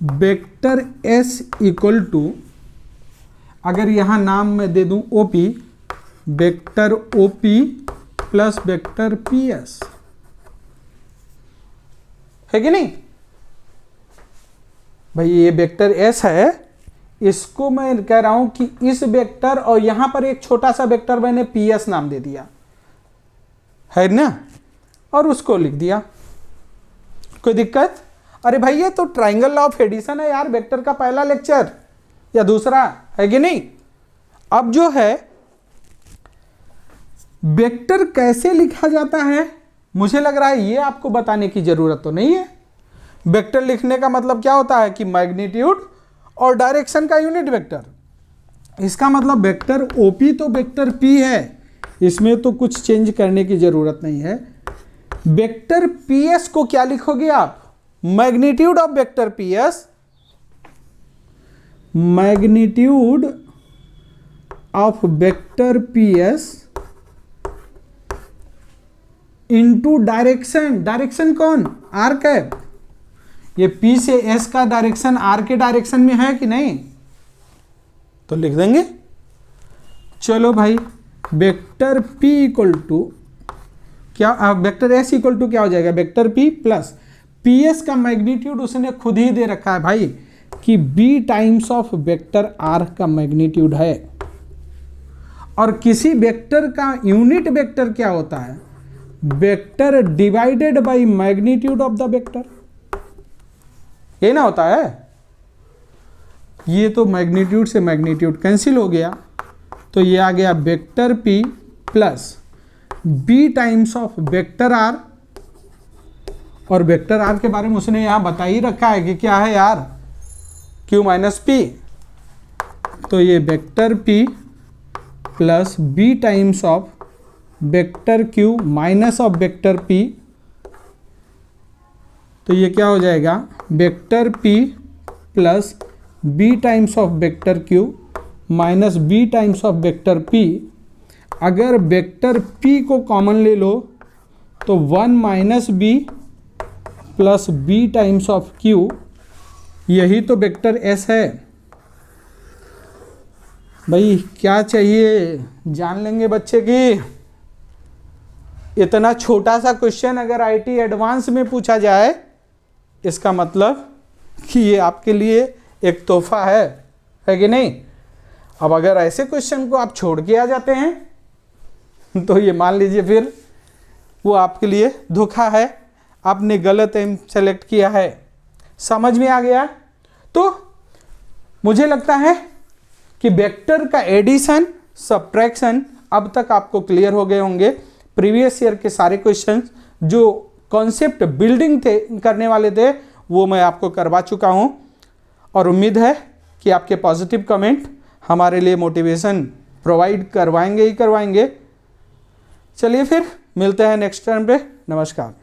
vector S equal to, अगर यहां नाम मैं दे दूं OP, vector OP plus vector P S, है कि नहीं भाई? ये वेक्टर एस है, इसको मैं कह रहा हूं कि इस वेक्टर, और यहां पर एक छोटा सा वेक्टर मैंने पी एस नाम दे दिया है ना, और उसको लिख दिया। कोई दिक्कत? अरे भाई ये तो ट्राइंगल लॉ ऑफ एडिशन है यार, वेक्टर का पहला लेक्चर या दूसरा, है कि नहीं? अब जो है वेक्टर कैसे लिखा जाता है, मुझे लग रहा है ये आपको बताने की जरूरत तो नहीं है। वेक्टर लिखने का मतलब क्या होता है कि मैग्नीट्यूड और डायरेक्शन का यूनिट वेक्टर। इसका मतलब वेक्टर ओपी तो वेक्टर पी है, इसमें तो कुछ चेंज करने की जरूरत नहीं है। वेक्टर पीएस को क्या लिखोगे आप? Magnitude of vector PS, magnitude of vector PS into direction. Direction कौन? R cap. ये P से S का डायरेक्शन R के डायरेक्शन में है कि नहीं? तो लिख देंगे। चलो भाई, वेक्टर P इक्वल टू क्या, वेक्टर S इक्वल टू क्या हो जाएगा? वेक्टर P प्लस PS का मैग्नीट्यूड उसने खुद ही दे रखा है भाई कि B times of vector R का मैग्नीट्यूड है। और किसी वेक्टर का यूनिट वेक्टर क्या होता है? Vector divided by magnitude of the vector, ये ना होता है। ये तो मैग्नीट्यूड से मैग्नीट्यूड कैंसिल हो गया, तो ये आ गया vector P plus B times of vector R। और वेक्टर R के बारे में उसने यहां बता ही रखा है कि क्या है यार, Q माइनस P। तो ये vector P plus B times of vector Q minus of vector P, तो ये क्या हो जाएगा? Vector P plus B times of vector Q minus B times of vector P। अगर वेक्टर P को कॉमन ले लो तो 1 minus B plus B times of Q, यही तो वेक्टर S है भाई। क्या चाहिए जान लेंगे बच्चे की। इतना छोटा सा क्वेश्चन अगर आईटी एडवांस में पूछा जाए, इसका मतलब कि ये आपके लिए एक तोहफा है कि नहीं? अब अगर ऐसे क्वेश्चन को आप छोड़ के आ जाते हैं तो ये मान लीजिए फिर वो आपके लिए धोखा है, आपने गलत एम सेलेक्ट किया है। समझ में आ गया? तो मुझे लगता है कि वेक्टर का एडिशन सब्ट्रैक्शन अब तक आपको क्लियर हो गए होंगे। प्रीवियस ईयर के सारे क्वेश्चंस जो कॉन्सेप्ट बिल्डिंग थे करने वाले थे वो मैं आपको करवा चुका हूं, और उम्मीद है कि आपके पॉजिटिव कमेंट हमारे लिए मोटिवेशन प्रोवाइड करवाएंगे ही करवाएंगे। चलिए फिर मिलते हैं नेक्स्ट टर्म पे। नमस्कार।